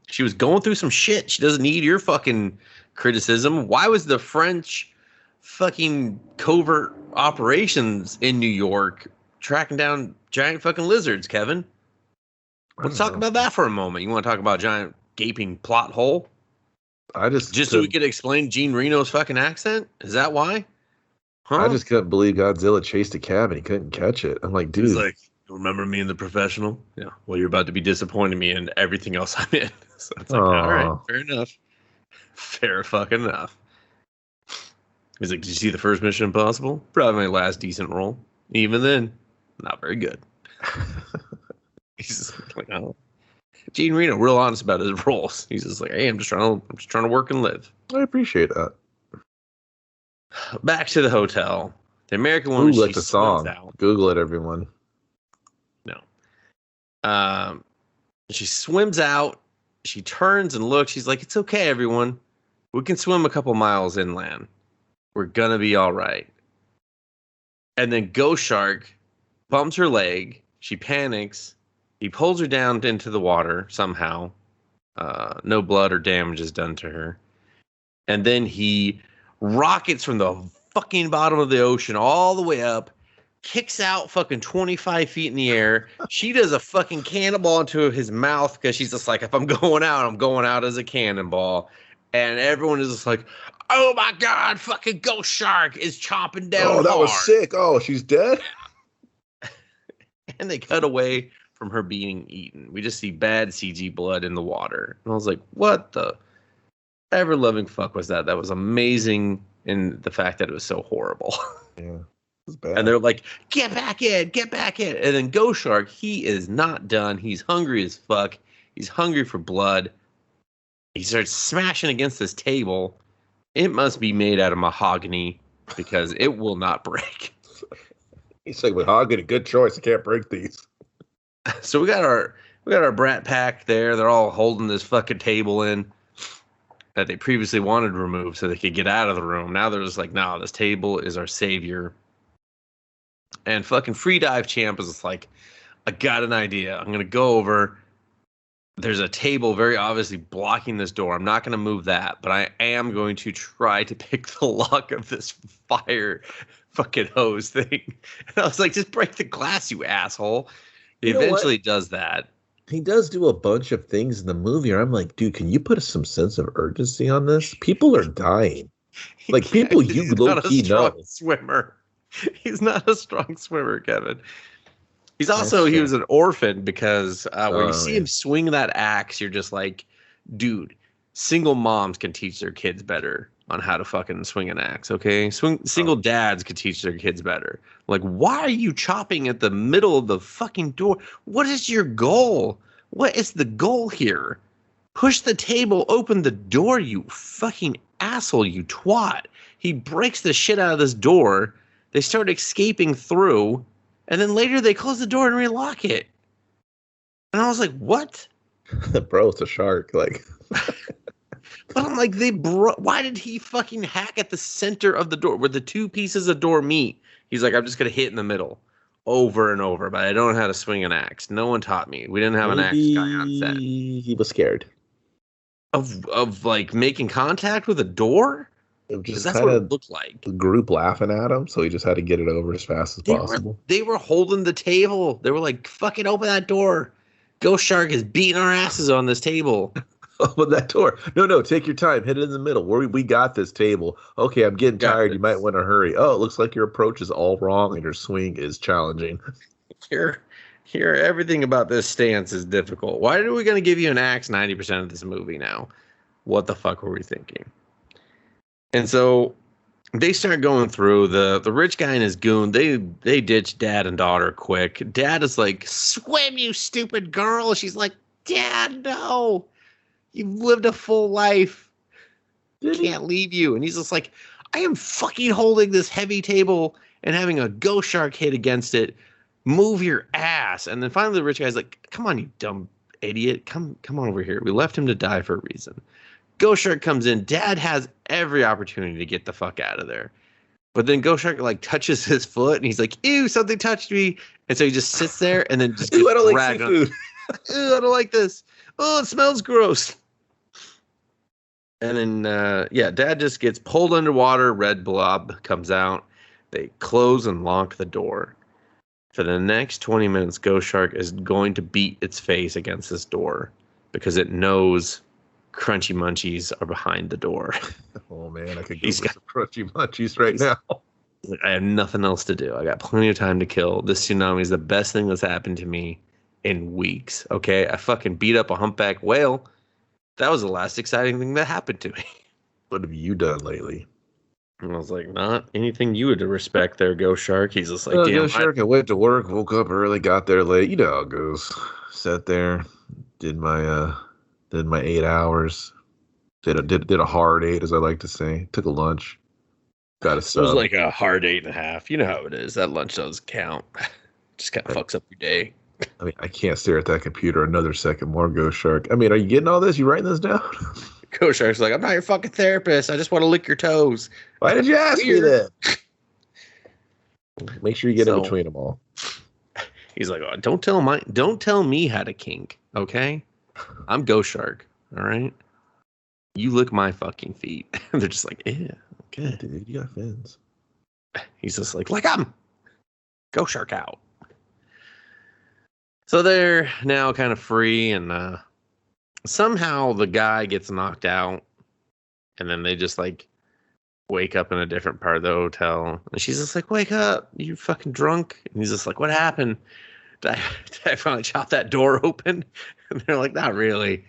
She was going through some shit. She doesn't need your fucking criticism. Why was the French fucking covert operations in New York tracking down giant fucking lizards, Kevin? Let's talk about that for a moment. You want to talk about giant gaping plot hole? So we could explain Gene Reno's fucking accent? Is that why? Huh? I just couldn't believe Godzilla chased a cab and he couldn't catch it. I'm like, dude. He's like, you remember me in The Professional? Yeah. Well, you're about to be disappointing me in everything else I'm in. So it's like, all right, fair enough. Fair fucking enough. He's like, did you see the first Mission Impossible? Probably my last decent role. Even then, not very good. He's just like, oh. Gene Reno, real honest about his roles. He's just like, hey, I'm just trying to work and live. I appreciate that. Back to the hotel. The American woman. Ooh, like the song. Out. Google it, everyone. No. She swims out. She turns and looks. She's like, it's okay, everyone. We can swim a couple miles inland. We're gonna be all right. And then Ghost Shark bumps her leg. She panics. He pulls her down into the water somehow. No blood or damage is done to her. And then he rockets from the fucking bottom of the ocean all the way up, kicks out fucking 25 feet in the air. She does a fucking cannonball into his mouth because she's just like, if I'm going out, I'm going out as a cannonball. And everyone is just like, oh my God, fucking Ghost Shark is chopping down Oh, that hard. was sick. Oh, she's dead? And they cut away from her being eaten. We just see bad CG blood in the water. And I was like, what the ever-loving fuck was that? That was amazing in the fact that it was so horrible. Yeah, it was bad. And they're like, get back in. And then Ghost Shark, he is not done. He's hungry as fuck. He's hungry for blood. He starts smashing against this table. It must be made out of mahogany because it will not break. He's like, mahogany, good choice. I can't break these. So we got our brat pack there. They're all holding this fucking table in that they previously wanted to remove so they could get out of the room. Now they're just like, no, this table is our savior. And fucking Free Dive Champ is just like, I got an idea. I'm going to go over. There's a table very obviously blocking this door. I'm not going to move that, but I am going to try to pick the lock of this fire fucking hose thing. And I was like, just break the glass, you asshole. He eventually does that. He does do a bunch of things in the movie. I'm like, dude, can you put some sense of urgency on this? People are dying. Like people you low key know. Swimmer. He's not a strong swimmer, Kevin. He was an orphan because when you see him swing that axe, you're just like, dude, single moms can teach their kids better on how to fucking swing an axe, okay? Single dads could teach their kids better. Like, why are you chopping at the middle of the fucking door? What is your goal? What is the goal here? Push the table, open the door, you fucking asshole, you twat. He breaks the shit out of this door. They start escaping through, and then later they close the door and relock it. And I was like, what? Bro, it's a shark. Like, but I'm like, why did he fucking hack at the center of the door where the two pieces of door meet? He's like, I'm just going to hit in the middle over and over, but I don't know how to swing an axe. No one taught me. We didn't have an axe guy on set. He was scared. Of like making contact with a door? Because that's what it looked like. The group laughing at him, so he just had to get it over as fast as possible. They were holding the table. They were like, fucking open that door. Ghost Shark is beating our asses on this table. Open that door. No, take your time. Hit it in the middle. We got this table. Okay, I'm getting tired. You might want to hurry. Oh, it looks like your approach is all wrong and your swing is challenging. Here, everything about this stance is difficult. Why are we going to give you an axe 90% of this movie now? What the fuck were we thinking? And so they start going through. The rich guy and his goon, they ditch dad and daughter quick. Dad is like, swim, you stupid girl. She's like, Dad, no. You've lived a full life. Can't leave you. And he's just like, I am fucking holding this heavy table and having a ghost shark hit against it. Move your ass. And then finally the rich guy's like, come on, you dumb idiot. Come on over here. We left him to die for a reason. Ghost Shark comes in. Dad has every opportunity to get the fuck out of there. But then Ghost Shark like touches his foot and he's like, ew, something touched me. And so he just sits there and then just gets I don't like seafood. Ew, I don't like this. Oh, it smells gross. And then, Dad just gets pulled underwater. Red blob comes out. They close and lock the door. For the next 20 minutes, Ghost Shark is going to beat its face against this door because it knows Crunchy Munchies are behind the door. Oh, man, I could go some Crunchy Munchies right now. I have nothing else to do. I got plenty of time to kill. This tsunami is the best thing that's happened to me in weeks, okay? I fucking beat up a humpback whale. That was the last exciting thing that happened to me. What have you done lately? And I was like, not anything you would respect there, Ghost Shark. He's just like, damn. Ghost Shark, I went to work, woke up early, got there late. You know how it goes. Sat there, did my 8 hours. Did a hard 8, as I like to say. Took a lunch. Got a sub. It was like a hard 8.5. You know how it is. That lunch doesn't count. Just kind of fucks up your day. I mean, I can't stare at that computer another second more, Ghost Shark. I mean, are you getting all this? You writing this down? Ghost Shark's like, I'm not your fucking therapist. I just want to lick your toes. Why did you ask me that? Make sure you get in between them all. He's like, oh, don't tell me how to kink, okay? I'm Ghost Shark, all right? You lick my fucking feet. And they're just like, yeah, okay. Dude, you got fins. He's just like, I'm Ghost Shark out. So they're now kind of free, and somehow the guy gets knocked out, and then they just like wake up in a different part of the hotel. And she's just like, wake up, you fucking drunk. And he's just like, what happened? Did I finally chop that door open? And they're like, not really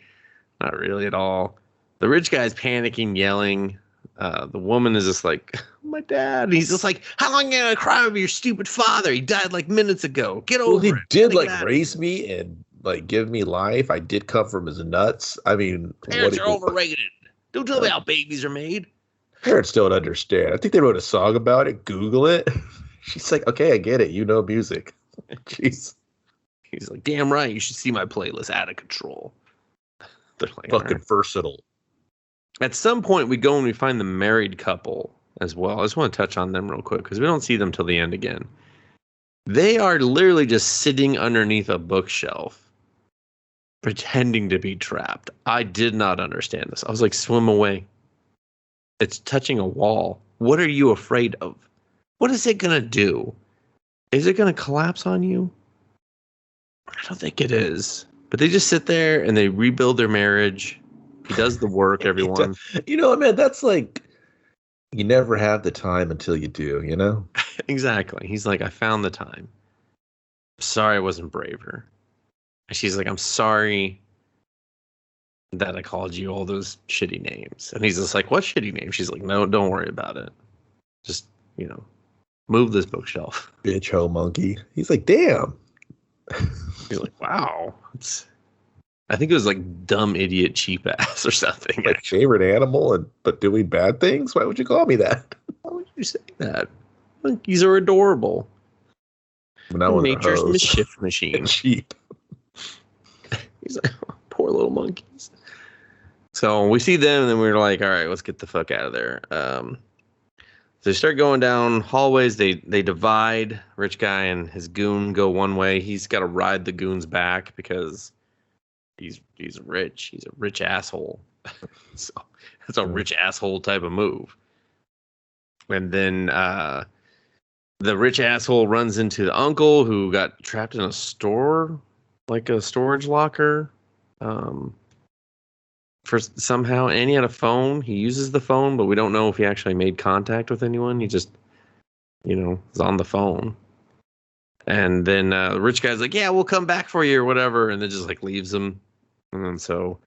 at all. The rich guy's panicking, yelling. The woman is just like, my dad. And he's just like, how long are you gonna cry over your stupid father? He died like minutes ago. Get over it. He did like raise me and like give me life. I did come from his nuts. I mean, parents are overrated. Don't tell me how babies are made. Parents don't understand. I think they wrote a song about it. Google it. She's like, okay, I get it. You know music. Jeez. He's like, damn right. You should see my playlist. Out of control. They're like, fucking versatile. At some point, we go and we find the married couple as well. I just want to touch on them real quick because we don't see them till the end again. They are literally just sitting underneath a bookshelf, pretending to be trapped. I did not understand this. I was like, swim away. It's touching a wall. What are you afraid of? What is it going to do? Is it going to collapse on you? I don't think it is. But they just sit there and they rebuild their marriage. He does the work, everyone. You know, man, that's like You never have the time until you do, you know? Exactly. He's like, I found the time. Sorry I wasn't braver. And she's like, I'm sorry that I called you all those shitty names. And he's just like, what shitty names? She's like, no, don't worry about it. Just, move this bookshelf. Bitch, ho, monkey. He's like, damn. He's like, wow. I think it was like dumb, idiot, cheap ass or something. Like favorite animal, but doing bad things? Why would you call me that? Why would you say that? Monkeys are adorable. Nature's mischief machine. Cheap. He's like, oh, poor little monkeys. So we see them, and then we're like, all right, let's get the fuck out of there. So they start going down hallways. They divide. Rich guy and his goon go one way. He's got to ride the goon's back because he's rich. He's a rich asshole. So that's a rich asshole type of move. And then the rich asshole runs into the uncle who got trapped in a store, like a storage locker. For somehow, and he had a phone. He uses the phone, but we don't know if he actually made contact with anyone. He just, is on the phone. And then the rich guy's like, yeah, we'll come back for you or whatever. And then just like leaves him. And then so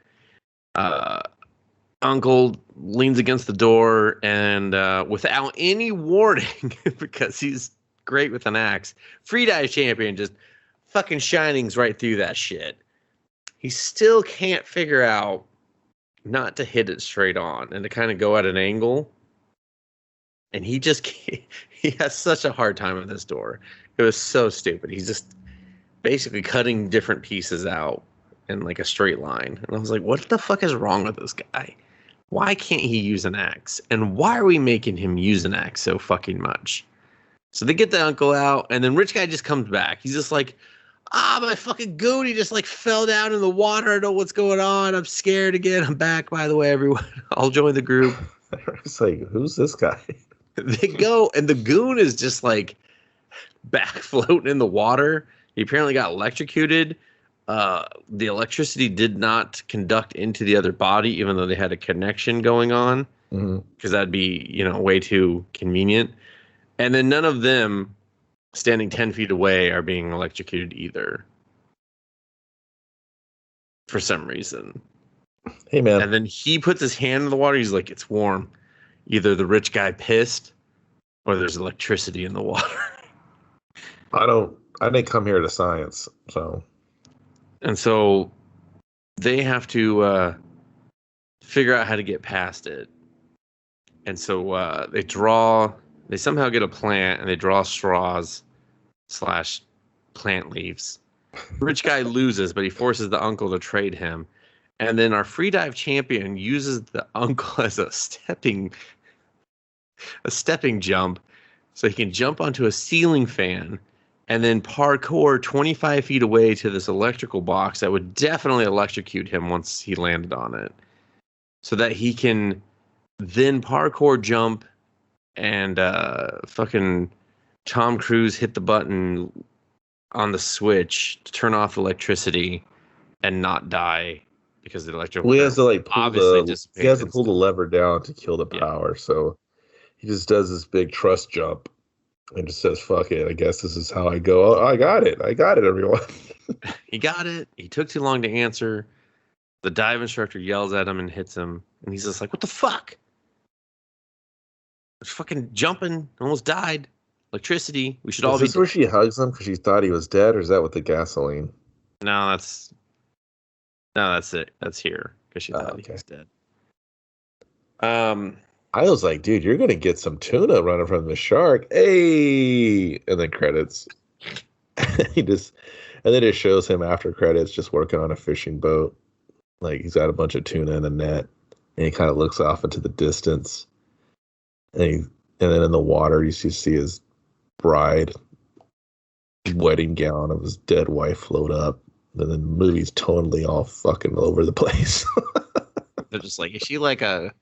uncle leans against the door and without any warning, because he's great with an axe, free dive champion just fucking shinings right through that shit. He still can't figure out not to hit it straight on and to kind of go at an angle. And he just can't, he has such a hard time with this door. It was so stupid. He's just basically cutting different pieces out in like a straight line. And I was like, what the fuck is wrong with this guy? Why can't he use an axe? And why are we making him use an axe so fucking much? So they get the uncle out, and then rich guy just comes back. He's just like, my fucking goon, he just like fell down in the water. I don't know what's going on. I'm scared again. I'm back, by the way, everyone. I'll join the group. It's like, who's this guy? They go, and the goon is just like back floating in the water. He apparently got electrocuted. The electricity did not conduct into the other body, even though they had a connection going on, because that'd be, way too convenient. And then none of them standing 10 feet away are being electrocuted either. For some reason. Hey, man. And then he puts his hand in the water. He's like, it's warm. Either the rich guy pissed or there's electricity in the water. I didn't come here to science, so. And so they have to figure out how to get past it. And so they somehow get a plant and they draw straws / plant leaves. Rich guy loses, but he forces the uncle to trade him. And then our free dive champion uses the uncle as a stepping jump so he can jump onto a ceiling fan and then parkour 25 feet away to this electrical box that would definitely electrocute him once he landed on it. So that he can then parkour jump and fucking Tom Cruise hit the button on the switch to turn off electricity and not die because the electrical. Well, he has to pull the lever down to kill the power. Yeah. So he just does this big trust jump and just says, "Fuck it. I guess this is how I go." Oh, I got it, everyone. He got it. He took too long to answer. The dive instructor yells at him and hits him, and he's just like, "What the fuck? I was fucking jumping, almost died. Electricity. We should all be." Is this where she hugs him because she thought he was dead, or is that with the gasoline? No, that's it. That's here because she thought he was dead. I was like, dude, you're gonna get some tuna running from the shark. Hey, and then credits. And then it shows him after credits just working on a fishing boat. Like he's got a bunch of tuna in a net, and he kind of looks off into the distance. And then in the water, you see his bride wedding gown of his dead wife float up. And then the movie's totally all fucking over the place. They're just like, is she like a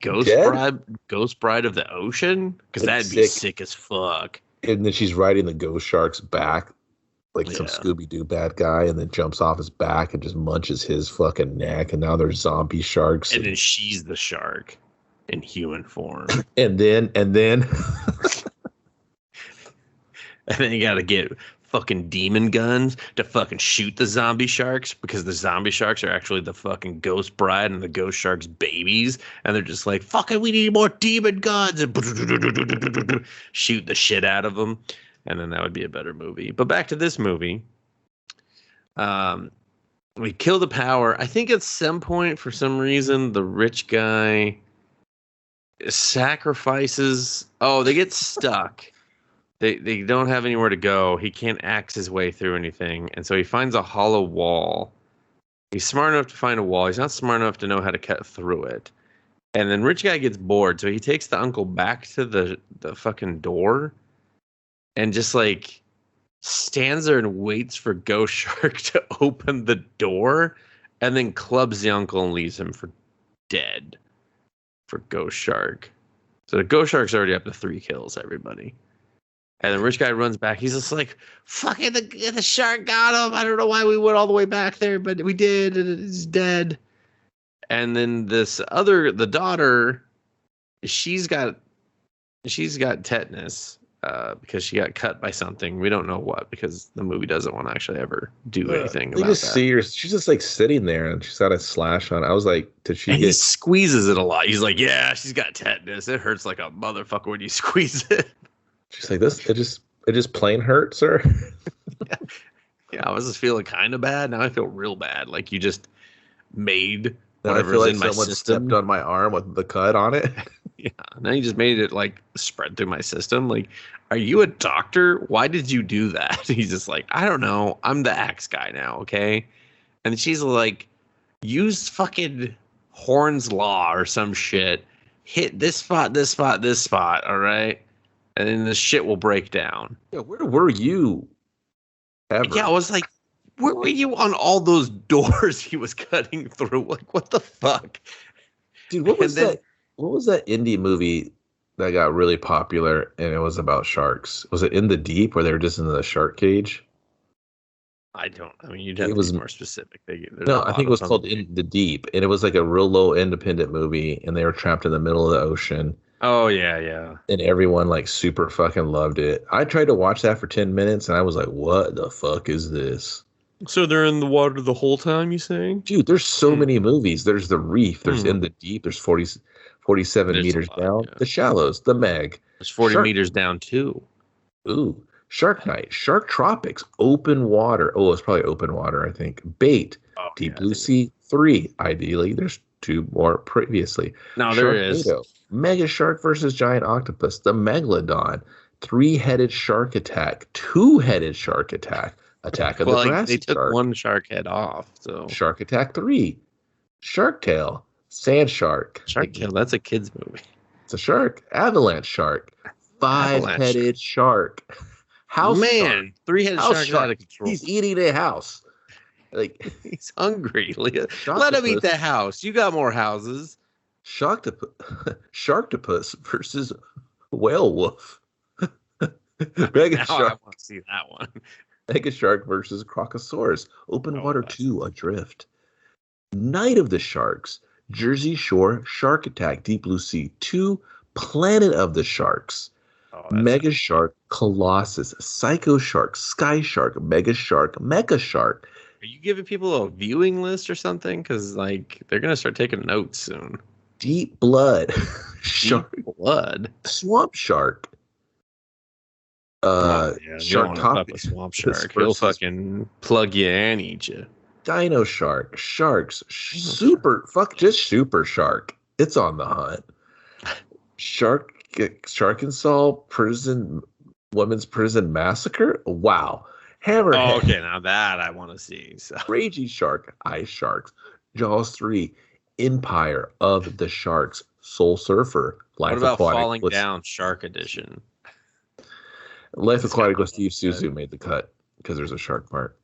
ghost bride of the ocean? Because that'd be sick as fuck. And then she's riding the ghost shark's back, like some Scooby-Doo bad guy, and then jumps off his back and just munches his fucking neck. And now there's zombie sharks. And then she's the shark. in human form. And then And then you gotta get fucking demon guns to fucking shoot the zombie sharks, because the zombie sharks are actually the fucking ghost bride and the ghost sharks' babies. And they're just like, fucking, we need more demon guns, and shoot the shit out of them. And then that would be a better movie. But back to this movie. We kill the power. I think at some point, for some reason, the rich guy sacrifices. Oh, they get stuck. They don't have anywhere to go. He can't axe his way through anything. And so he finds a hollow wall. He's smart enough to find a wall. He's not smart enough to know how to cut through it. And then rich guy gets bored. So he takes the uncle back to the fucking door and just like stands there and waits for Ghost Shark to open the door, and then clubs the uncle and leaves him for dead for Ghost Shark. So the Ghost Shark's already up to 3 kills, everybody. And the rich guy runs back. He's just like, fucking the shark got him. I don't know why we went all the way back there, but we did, and he's dead. And then the daughter, she's got tetanus. Because she got cut by something. We don't know what, because the movie doesn't want to actually ever do anything about that. See her. She's just like sitting there and she's got a slash on. I was like, did she He squeezes it a lot. He's like, yeah, she's got tetanus. It hurts like a motherfucker when you squeeze it. She's like, it just plain hurts her. Yeah, I was just feeling kind of bad. Now I feel real bad. Like you just made whatever's I feel like in my someone system. Stepped on my arm with the cut on it. Yeah, now you just made it like spread through my system. Like, are you a doctor? Why did you do that? He's just like, I don't know. I'm the axe guy now, okay? And she's like, use fucking Horn's Law or some shit. Hit this spot, this spot, this spot, all right? And then the shit will break down. Yeah, where were you ever? Yeah, I was like, where were you on all those doors he was cutting through? Like, what the fuck? Dude, what was that? What was that indie movie that got really popular and it was about sharks? Was it In the Deep, where they were just in the shark cage? I mean, you'd have to be more specific. I think it was called In the Deep, and it was like a real low independent movie, and they were trapped in the middle of the ocean. Oh, yeah. And everyone like super fucking loved it. I tried to watch that for 10 minutes, and I was like, what the fuck is this? So they're in the water the whole time, you saying? Dude, there's so many movies. There's The Reef. There's In the Deep. There's 47 meters down. Yeah. The Shallows. The Meg. There's 40 meters down, too. Ooh. Shark Night. Shark Tropics. Open Water. Oh, it's probably Open Water, I think. Bait. Deep Blue Sea 3. Ideally. There's 2 more previously. No, there is. Mega Shark versus Giant Octopus. The Megalodon. 3-headed Shark Attack. 2-headed Shark Attack. Attack of the Jurassic Shark. They took one shark head off. So Shark Attack 3. Shark Tale. Sand Shark. Shark Tale, that's a kid's movie. It's a shark. Avalanche Shark. 5-headed shark. House Man, 3-headed shark out of control. He's eating a house. Like he's hungry. Let him eat the house. You got more houses. Sharktopus versus Whale Wolf. Mega Shark. I want to see that one. Mega Shark versus Crocosaurus. Open Water 2, Adrift. Night of the Sharks. Jersey Shore, Shark Attack, Deep Blue Sea 2, Planet of the Sharks. Mega Shark, Colossus, Psycho Shark, Sky Shark, Mega Shark, Mecha Shark. Are you giving people a viewing list or something? Because like they're gonna start taking notes soon. Deep Blood. Shark Blood. Swamp Shark. Shark Top. Swamp Shark. He'll fucking plug you and eat you. Dino Shark, Sharks, Super Shark. It's on the hunt. Shark and Saw Women's Prison Massacre. Wow. Hammerhead. Oh, okay, now that I want to see. So. Raging Shark, Ice Sharks, Jaws 3, Empire of the Sharks, Soul Surfer, Life Aquatic. What about Falling Down Shark Edition? Life Aquatic with Steve Suzu made the cut because there's a shark part.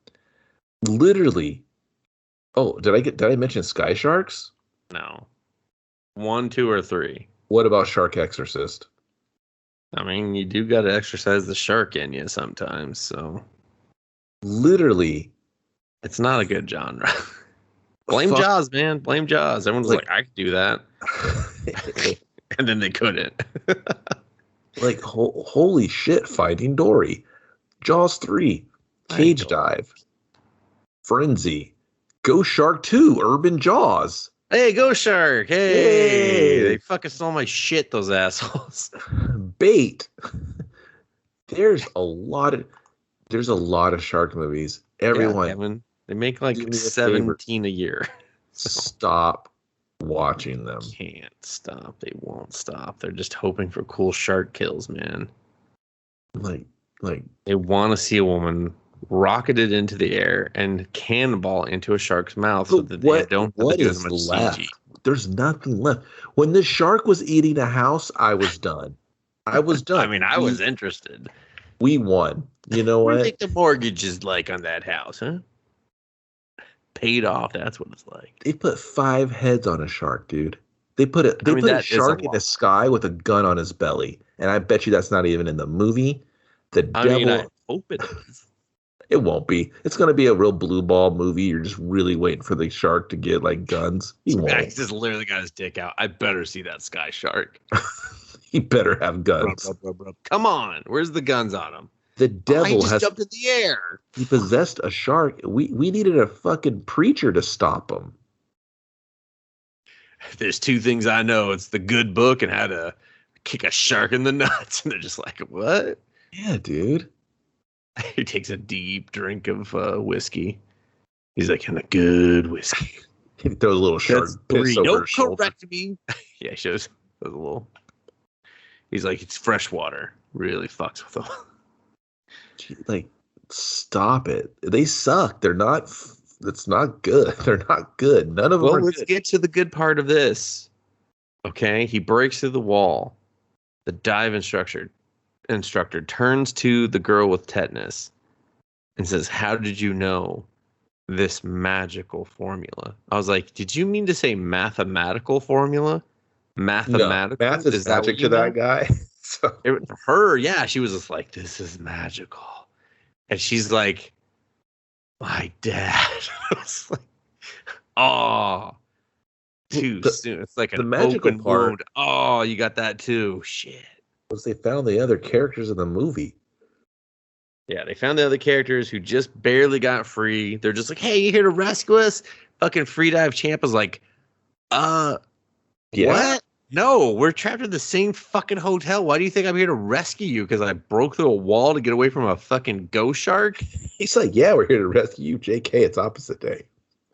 Literally. Oh, did I mention Sky Sharks? No. 1, 2, or 3. What about Shark Exorcist? I mean, you do got to exercise the shark in you sometimes, so. Literally. It's not a good genre. Blame Jaws, man. Blame Jaws. Everyone's like I could do that. And then they couldn't. Like, holy shit, Finding Dory. Jaws 3. Cage Dive. Frenzy. Ghost Shark 2. Urban Jaws. Hey, Ghost Shark. Hey. They fucking stole my shit, those assholes. Bait. There's a lot of shark movies. Everyone. Yeah, Kevin, they make like 17 a year. Stop watching them. Can't stop. They won't stop. They're just hoping for cool shark kills, man. Like they want to see a woman rocketed into the air and cannonball into a shark's mouth so that they don't have to do as much left? CG. There's nothing left. When the shark was eating a house, I was done. I mean, I was interested. We won. You know what? What do you think the mortgage is like on that house, huh? Paid off. That's what it's like. They put 5 heads on a shark, dude. They put a shark in the sky with a gun on his belly, and I bet you that's not even in the movie. I hope it is. It won't be. It's going to be a real blue ball movie. You're just really waiting for the shark to get like guns. He won't. He's just literally got his dick out. I better see that sky shark. He better have guns. Rub. Come on. Where's the guns on him? The devil has jumped in the air. He possessed a shark. We needed a fucking preacher to stop him. There's 2 things I know. It's the good book and how to kick a shark in the nuts. And they're just like, what? Yeah, dude. He takes a deep drink of whiskey. He's like, and a good whiskey. He throws a little shark piss over his shoulder. Correct me. Yeah, he shows a little. He's like, it's fresh water. Really fucks with him. Like, stop it. They suck. They're not. It's not good. They're not good. None of them are good. Let's get to the good part of this. Okay, he breaks through the wall. The dive instructor turns to the girl with tetanus and says, how did you know this magical formula? I was like, did you mean to say mathematical formula? Mathematical? No, math is magic to that guy. So. Her, yeah, she was just like, this is magical. And she's like, my dad. I was like, oh, too soon. It's like an open wound. Oh, you got that too. Shit. Was they found the other characters in the movie. Yeah, they found the other characters who just barely got free. They're just like, hey, you here to rescue us? Fucking free dive champ is like, yeah. What? No, we're trapped in the same fucking hotel. Why do you think I'm here to rescue you? Because I broke through a wall to get away from a fucking ghost shark? He's like, yeah, we're here to rescue you. JK, it's opposite day.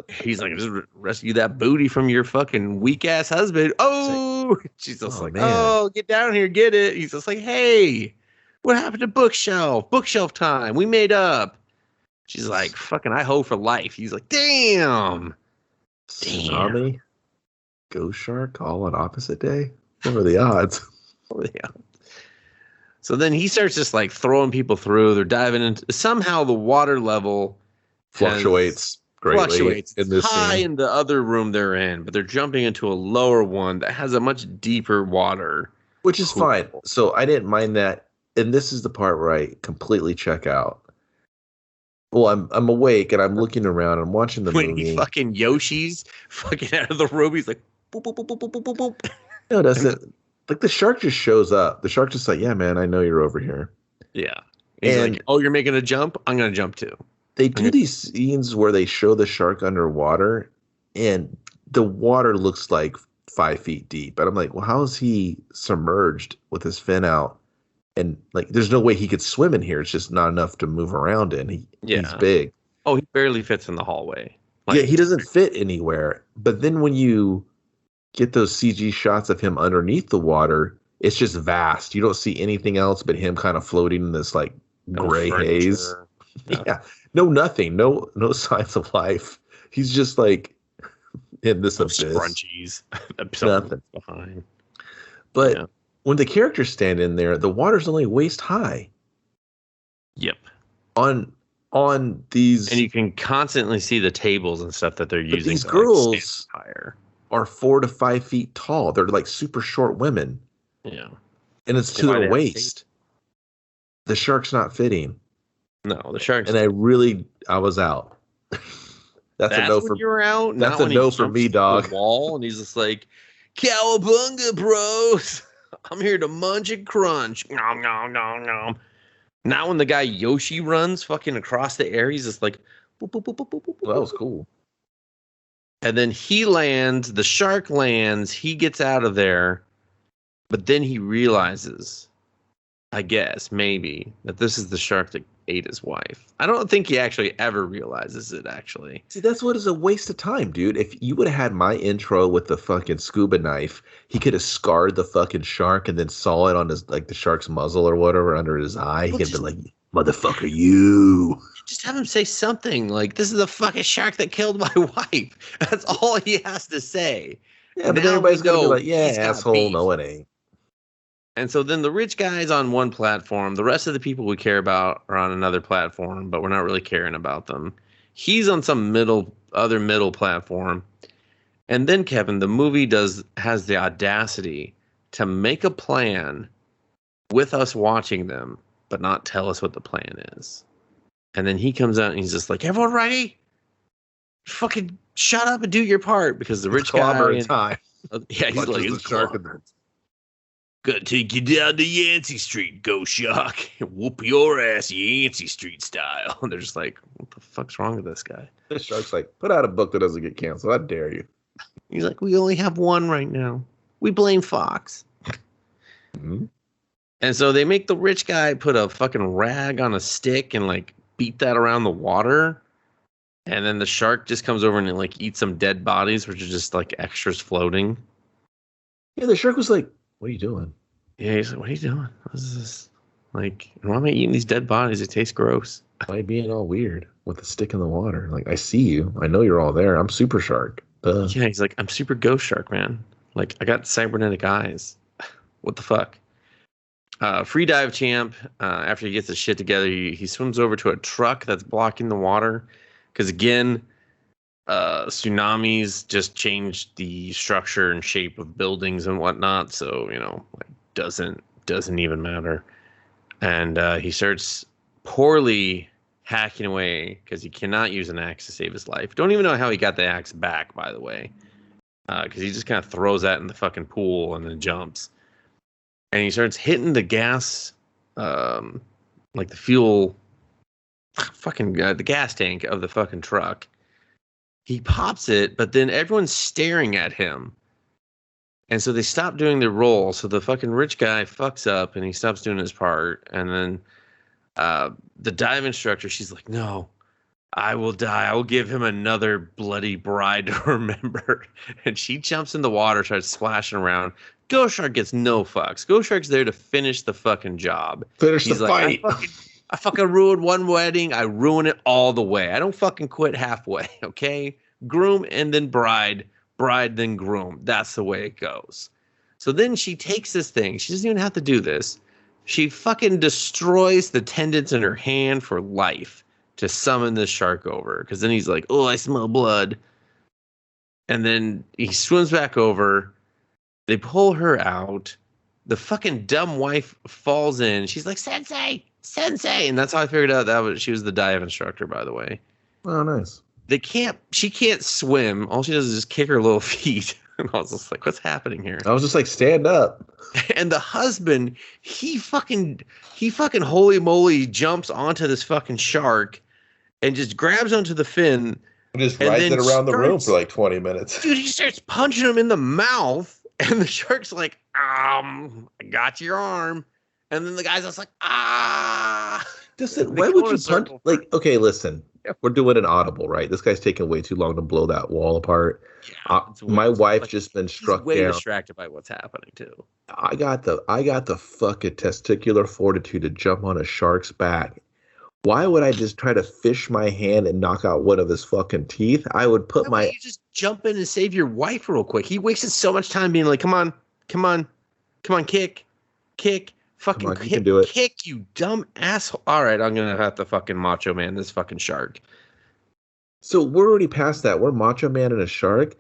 He's like, just rescue that booty from your fucking weak ass husband. Oh, she's just like, man. Oh, get down here, get it. He's just like, hey, what happened to bookshelf? Bookshelf time. We made up. She's like, fucking, I hoe for life. He's like, damn. Tsunami, ghost shark, all on opposite day. What are the odds? So then he starts just like throwing people through. They're diving into. Somehow the water level fluctuates. Fluctuates in this high scene. In the other room they're in, but they're jumping into a lower one that has a much deeper water, which is fine. So I didn't mind that, and this is the part where I completely check out. Well, I'm awake and I'm looking around. I'm watching the movie. When he fucking Yoshi's fucking out of the room, he's like, boop, boop, boop, boop, boop, boop, boop. No, doesn't. Like the shark just shows up. The shark just like, yeah, man, I know you're over here. Yeah, he's like, oh, you're making a jump. I'm gonna jump too. They do these scenes where they show the shark underwater, and the water looks like 5 feet deep. And I'm like, well, how is he submerged with his fin out? And like, there's no way he could swim in here. It's just not enough to move around in. He's big. Oh, he barely fits in the hallway. Like, yeah, he doesn't fit anywhere. But then when you get those CG shots of him underneath the water, it's just vast. You don't see anything else but him kind of floating in this like gray haze. Yeah. No, nothing. No signs of life. He's just like in this abyss. Scrunchies. Nothing behind. But when the characters stand in there, the water's only waist high. Yep. On these, and you can constantly see the tables and stuff that they're using. These girls are 4 to 5 feet tall. They're like super short women. Yeah. And it's to their waist. The shark's not fitting. No, the shark's. And I was out. That's a no for you were out. That's a no for me, dog. The wall, and he's just like, Cowabunga, bros. I'm here to munch and crunch. Nom, nom, nom, nom. Now when the guy Yoshi runs fucking across the air, he's just like, boop, boop, boop, boop, boop, boop, well, that was cool. And then he lands, the shark lands, he gets out of there, but then he realizes, I guess, maybe, that this is the shark that ate his wife. I don't think he actually ever realizes it, actually. See, that's what is a waste of time, dude. If you would have had my intro with the fucking scuba knife, he could have scarred the fucking shark and then saw it on his, like, the shark's muzzle or whatever under his eye. He could have been like, motherfucker, you. Just have him say something like, this is the fucking shark that killed my wife. That's all he has to say. Yeah, but everybody's going to be like, yeah, asshole, no, it ain't. And so then the rich guy's on one platform. The rest of the people we care about are on another platform, but we're not really caring about them. He's on some other middle platform. And then, Kevin, the movie has the audacity to make a plan with us watching them, but not tell us what the plan is. And then he comes out and he's just like, everyone ready? Fucking shut up and do your part, because the rich guy... time. Yeah, he's like, it's shark. Gotta take you down to Yancey Street, go shark. Whoop your ass Yancey Street style. And they're just like, what the fuck's wrong with this guy? The shark's like, put out a book that doesn't get canceled. I dare you. He's like, we only have one right now. We blame Fox. Mm-hmm. And so they make the rich guy put a fucking rag on a stick and like beat that around the water. And then the shark just comes over and like eats some dead bodies, which are just like extras floating. Yeah, the shark was like, what are you doing? Yeah, he's like, what are you doing? What is this? Like, why am I eating these dead bodies? It tastes gross. Why being all weird with a stick in the water? Like, I see you. I know you're all there. I'm Super Shark. Yeah, he's like, I'm Super Ghost Shark, man. Like, I got cybernetic eyes. What the fuck? Free dive champ, after he gets his shit together, he swims over to a truck that's blocking the water. Because, again, tsunamis just changed the structure and shape of buildings and whatnot, so like doesn't even matter. And he starts poorly hacking away because he cannot use an axe to save his life. Don't even know how he got the axe back, by the way, because he just kind of throws that in the fucking pool and then jumps. And he starts hitting the gas, like the fuel, the gas tank of the fucking truck. He pops it, but then everyone's staring at him. And so they stop doing their role. So the fucking rich guy fucks up and he stops doing his part. And then the dive instructor, she's like, no, I will die. I will give him another bloody bride to remember. And she jumps in the water, starts splashing around. Ghost Shark gets no fucks. Ghost Shark's there to finish the fucking job. Finish the fight. I fucking ruined one wedding. I ruin it all the way. I don't fucking quit halfway, okay? Groom and then bride. Bride then groom. That's the way it goes. So then she takes this thing. She doesn't even have to do this. She fucking destroys the tendons in her hand for life to summon this shark over. Because then he's like, oh, I smell blood. And then he swims back over. They pull her out. The fucking dumb wife falls in. She's like, Sensei! Sensei! And that's how I figured out she was the dive instructor, by the way. Oh, nice. She can't swim. All she does is just kick her little feet. And I was just like, what's happening here? I was just like, stand up. And the husband, he fucking holy moly jumps onto this fucking shark and just grabs onto the fin. And just rides it around the room for like 20 minutes. Dude, he starts punching him in the mouth. And the shark's like, I got your arm. And then the guy's just like, Dustin, why would you punch? Like, okay, listen. We're doing an audible, right? This guy's taking way too long to blow that wall apart. Yeah, my wife's just been struck way down. Distracted by what's happening too. I got the fucking testicular fortitude to jump on a shark's back. Why would I just try to fish my hand and knock out one of his fucking teeth? I would put you just jump in and save your wife real quick. He wasted so much time being like, come on, kick, fucking kick, you can do it. Kick, you dumb asshole. All right, I'm gonna have to fucking Macho Man this fucking shark. So we're already past that. We're Macho Man and a shark.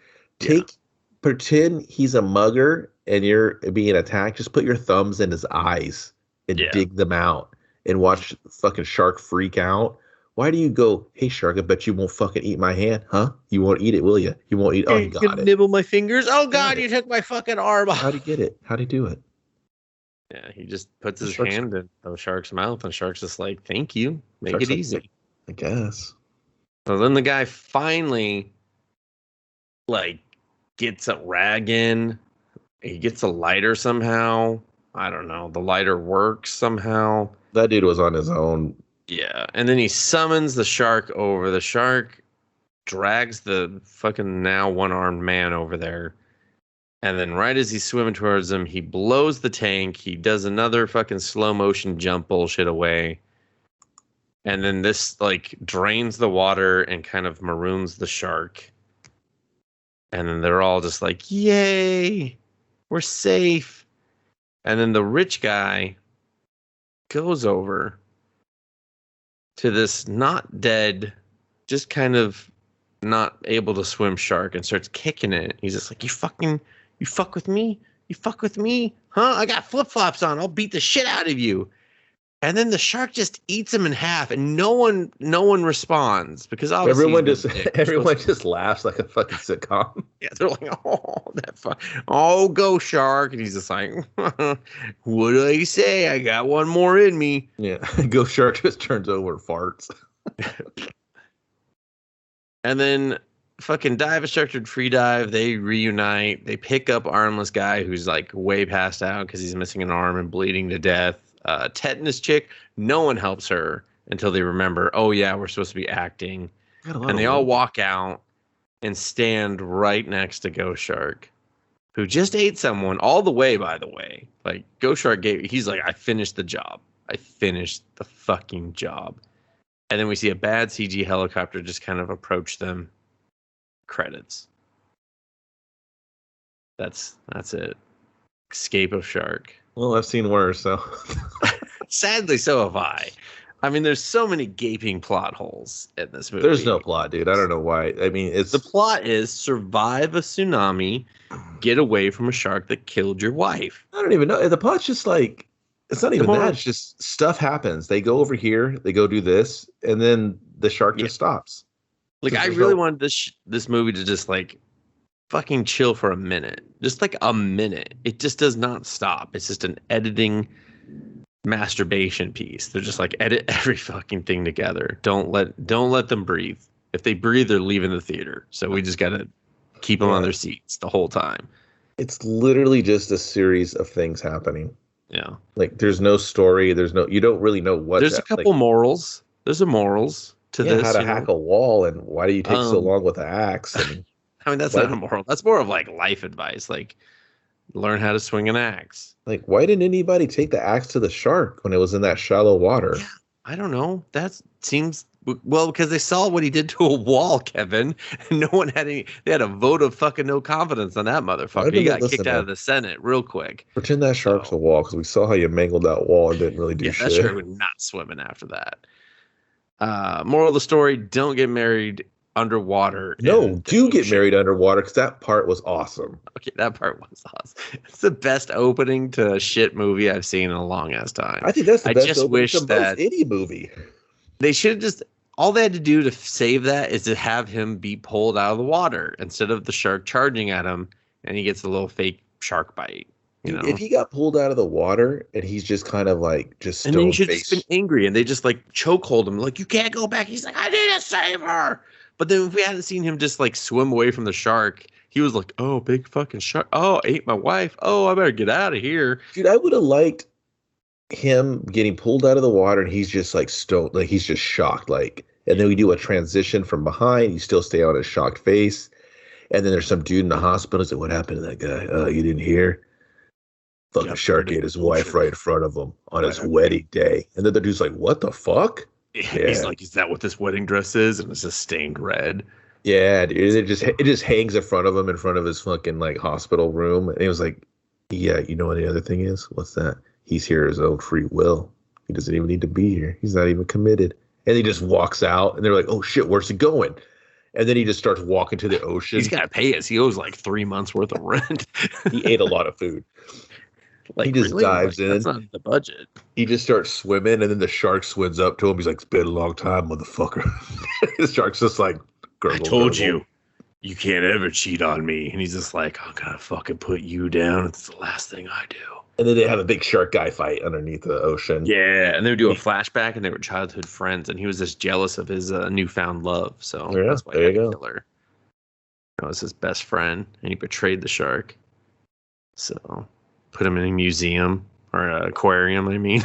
Pretend he's a mugger and you're being attacked. Just put your thumbs in his eyes and dig them out and watch fucking shark freak out Why do you go, hey, shark, I bet you won't fucking eat my hand, huh? You won't eat it, will you? You won't eat it. Oh, you got it. Nibble my fingers. Oh, God, you took my fucking arm off. How'd he get it? How'd he do it? Yeah, he just puts his hand in the shark's mouth, and the shark's just like, thank you. Make it easy. I guess. So then the guy finally, like, gets a rag in. He gets a lighter somehow. I don't know. The lighter works somehow. That dude was on his own. Yeah. And then he summons the shark over. The shark drags the fucking now one-armed man over there. And then right as he's swimming towards him, he blows the tank. He does another fucking slow motion jump bullshit away. And then this, like, drains the water and kind of maroons the shark. And then they're all just like, yay, we're safe. And then the rich guy goes over to this not dead, just kind of not able to swim shark and starts kicking it. He's just like, you fuck with me? You fuck with me? Huh? I got flip-flops on. I'll beat the shit out of you. And then the shark just eats him in half, and no one responds because obviously everyone just laughs like a fucking sitcom. Yeah, they're like, oh, go shark, and he's just like, what do I say? I got one more in me. Yeah, go shark just turns over and farts. And then fucking dive instructor and free dive, they reunite. They pick up armless guy who's like way passed out because he's missing an arm and bleeding to death. Tetanus chick, no one helps her until they remember, oh yeah, we're supposed to be acting. And they all walk out and stand right next to Ghost Shark, who just ate someone all the way, by the way. Like, Ghost Shark he's like, I finished the job. I finished the fucking job. And then we see a bad CG helicopter just kind of approach them. Credits. That's it. Escape of Shark. Well, I've seen worse, so. Sadly, so have I. I mean, there's so many gaping plot holes in this movie. There's no plot, dude. I don't know why. I mean, the plot is survive a tsunami, get away from a shark that killed your wife. I don't even know. The plot's just like, it's not even that. It's just stuff happens. They go over here, they go do this, and then the shark just stops. Like, I really wanted this movie to just like fucking chill for a minute. Just like a minute. It just does not stop. It's just an editing masturbation piece. They're just like, edit every fucking thing together. Don't let them breathe. If they breathe, they're leaving the theater. So we just gotta keep them on their seats the whole time. It's literally just a series of things happening. Yeah. Like, there's no story. You don't really know what. There's a couple morals. There's a morals to this. How to hack a wall, and why do you take so long with the axe? And I mean, that's not a moral. That's more of like life advice. Like, learn how to swing an axe. Like, why didn't anybody take the axe to the shark when it was in that shallow water? Yeah, I don't know. That seems well because they saw what he did to a wall, Kevin. And no one had any. They had a vote of fucking no confidence on that motherfucker. He got kicked out of the Senate real quick. Pretend that shark's a wall, because we saw how you mangled that wall and didn't really do shit. That shark was not swimming after that. Moral of the story: don't get married underwater. No, do get married underwater, because that part was awesome. Okay, that part was awesome. It's the best opening to a shit movie I've seen in a long ass time. I think that's the best opening to most any movie. They should have just, all they had to do to save that is to have him be pulled out of the water instead of the shark charging at him and he gets a little fake shark bite. You know? If he got pulled out of the water and he's just kind of like just stone and then he should have just been angry and they just like chokehold him like, you can't go back. He's like, I need to save her. But then if we hadn't seen him just like swim away from the shark, he was like, oh, big fucking shark. Oh, ate my wife. Oh, I better get out of here. Dude, I would have liked him getting pulled out of the water and he's just like stoned, like he's just shocked. Like, and then we do a transition from behind. You still stay on his shocked face. And then there's some dude in the hospital. He's like, what happened to that guy? You didn't hear? Fucking shark ate his wife right in front of him on his wedding day. And then the dude's like, what the fuck? Yeah. He's like, is that what this wedding dress is? And it's just stained red. Yeah, dude. It just hangs in front of him in front of his fucking like hospital room. And he was like, yeah, you know what the other thing is? What's that? He's here his own free will. He doesn't even need to be here. He's not even committed. And he just walks out and they're like, oh shit, where's he going? And then he just starts walking to the ocean. He's got to pay us. He owes like 3 months worth of rent. He ate a lot of food. Like, he just really? dives in. That's not the budget. He just starts swimming, and then the shark swims up to him. He's like, "It's been a long time, motherfucker." The shark's just like, I told you can't ever cheat on me. And he's just like, I'm gonna fucking put you down. It's the last thing I do. And then they have a big shark guy fight underneath the ocean. Yeah, and they would do a flashback, and they were childhood friends, and he was just jealous of his newfound love. So that's why he had to kill her. That was his best friend, and he betrayed the shark. So put him in a museum or an aquarium. I mean,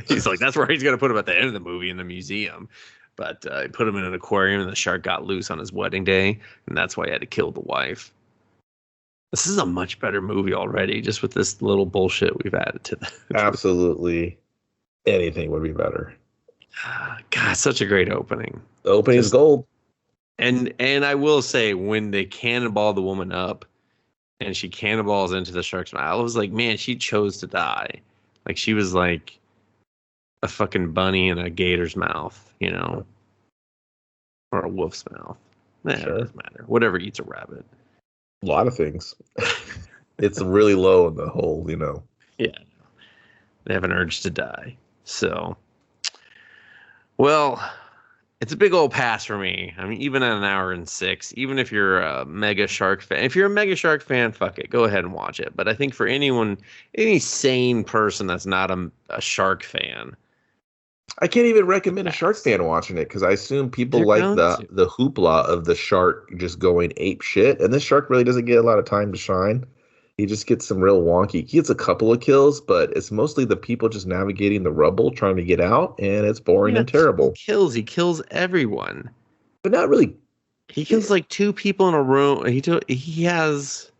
he's like, that's where he's gonna put him at the end of the movie, in the museum. But he put him in an aquarium, and the shark got loose on his wedding day, and that's why he had to kill the wife. This is a much better movie already, just with this little bullshit we've added to that. Absolutely. Anything would be better. God, such a great opening. The opening is gold. And I will say, when they cannonball the woman up and she cannonballs into the shark's mouth, I was like, man, she chose to die. Like, she was like a fucking bunny in a gator's mouth, you know? Or a wolf's mouth. Sure. It doesn't matter. Whatever eats a rabbit. A lot of things. It's really low in the hole, you know. Yeah. They have an urge to die. So, well, it's a big old pass for me. I mean, even at an hour and 6, even if you're a mega shark fan, if you're a mega shark fan, fuck it, go ahead and watch it. But I think for any sane person that's not a shark fan, I can't even recommend a shark fan watching it, because I assume people like the hoopla of the shark just going ape shit, and this shark really doesn't get a lot of time to shine. He just gets some real wonky. He gets a couple of kills, but it's mostly the people just navigating the rubble trying to get out, and it's boring and terrible. He kills everyone, but not really. He kills like 2 people in a room. He has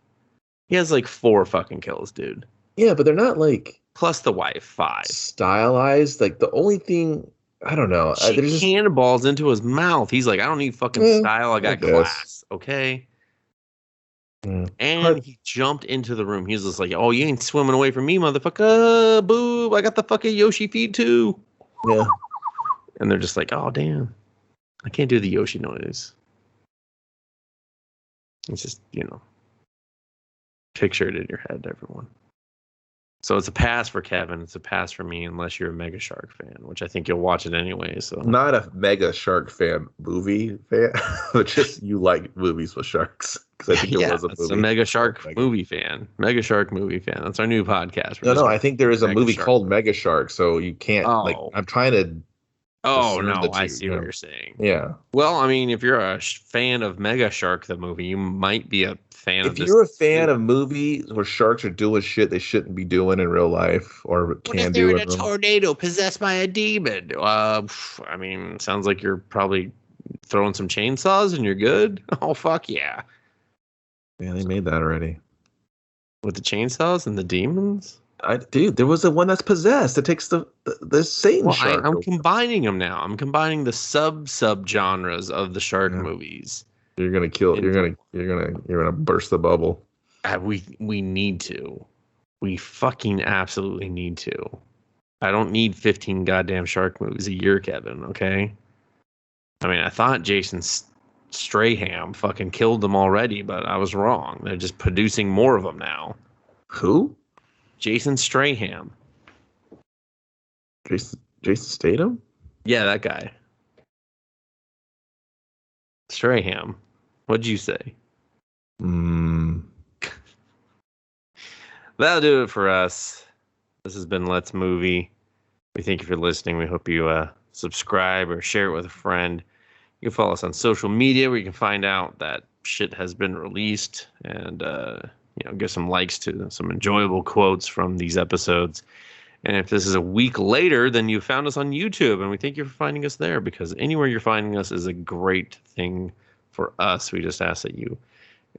like 4 fucking kills, dude. Yeah, but they're not like, plus the wife, 5 stylized. Like, the only thing, I don't know. She cannonballs into his mouth. He's like, I don't need fucking style. I got class. Okay. And he jumped into the room. He's just like, oh, you ain't swimming away from me, motherfucker. Boo. I got the fucking Yoshi feed too. Yeah. And they're just like, oh, damn. I can't do the Yoshi noise. It's just, picture it in your head, everyone. So it's a pass for Kevin. It's a pass for me, unless you're a Mega Shark fan, which I think you'll watch it anyway. So not a Mega Shark movie fan, but just you like movies with sharks. Because I think it was a movie. A Mega Shark movie fan. Mega Shark movie fan. That's our new podcast. No, I think there is a movie called Mega Shark, so you can't I'm trying to. Oh no, I see what you're saying. Yeah. Well, I mean, if you're a fan of Mega Shark the movie, you might be a fan of this. If you're a fan of movies where sharks are doing shit they shouldn't be doing in real life or can do in a tornado possessed by a demon? I mean, sounds like you're probably throwing some chainsaws and you're good. Oh fuck yeah. Yeah, they made that already. With the chainsaws and the demons? Dude, there was the one that's possessed. It takes the Satan shark. I'm combining them now. I'm combining the sub genres of the shark movies. You're gonna kill. You're gonna burst the bubble. We need to. We fucking absolutely need to. I don't need 15 goddamn shark movies a year, Kevin. Okay. I mean, I thought Jason Strahan fucking killed them already, but I was wrong. They're just producing more of them now. Who? Jason Strahan. Jason Statham? Yeah, that guy. Strahan. What'd you say? That'll do it for us. This has been Let's Movie. We thank you for listening. We hope you subscribe or share it with a friend. You can follow us on social media where you can find out that shit has been released and give some likes to some enjoyable quotes from these episodes. And if this is a week later, then you found us on YouTube, and we thank you for finding us there, because anywhere you're finding us is a great thing for us. We just ask that you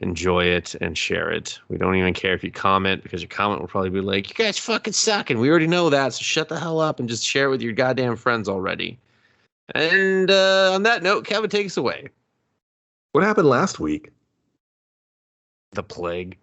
enjoy it and share it. We don't even care if you comment, because your comment will probably be like, you guys fucking suck, and we already know that, so shut the hell up and just share it with your goddamn friends already. And on that note, Kevin, take us away. What happened last week? The plague.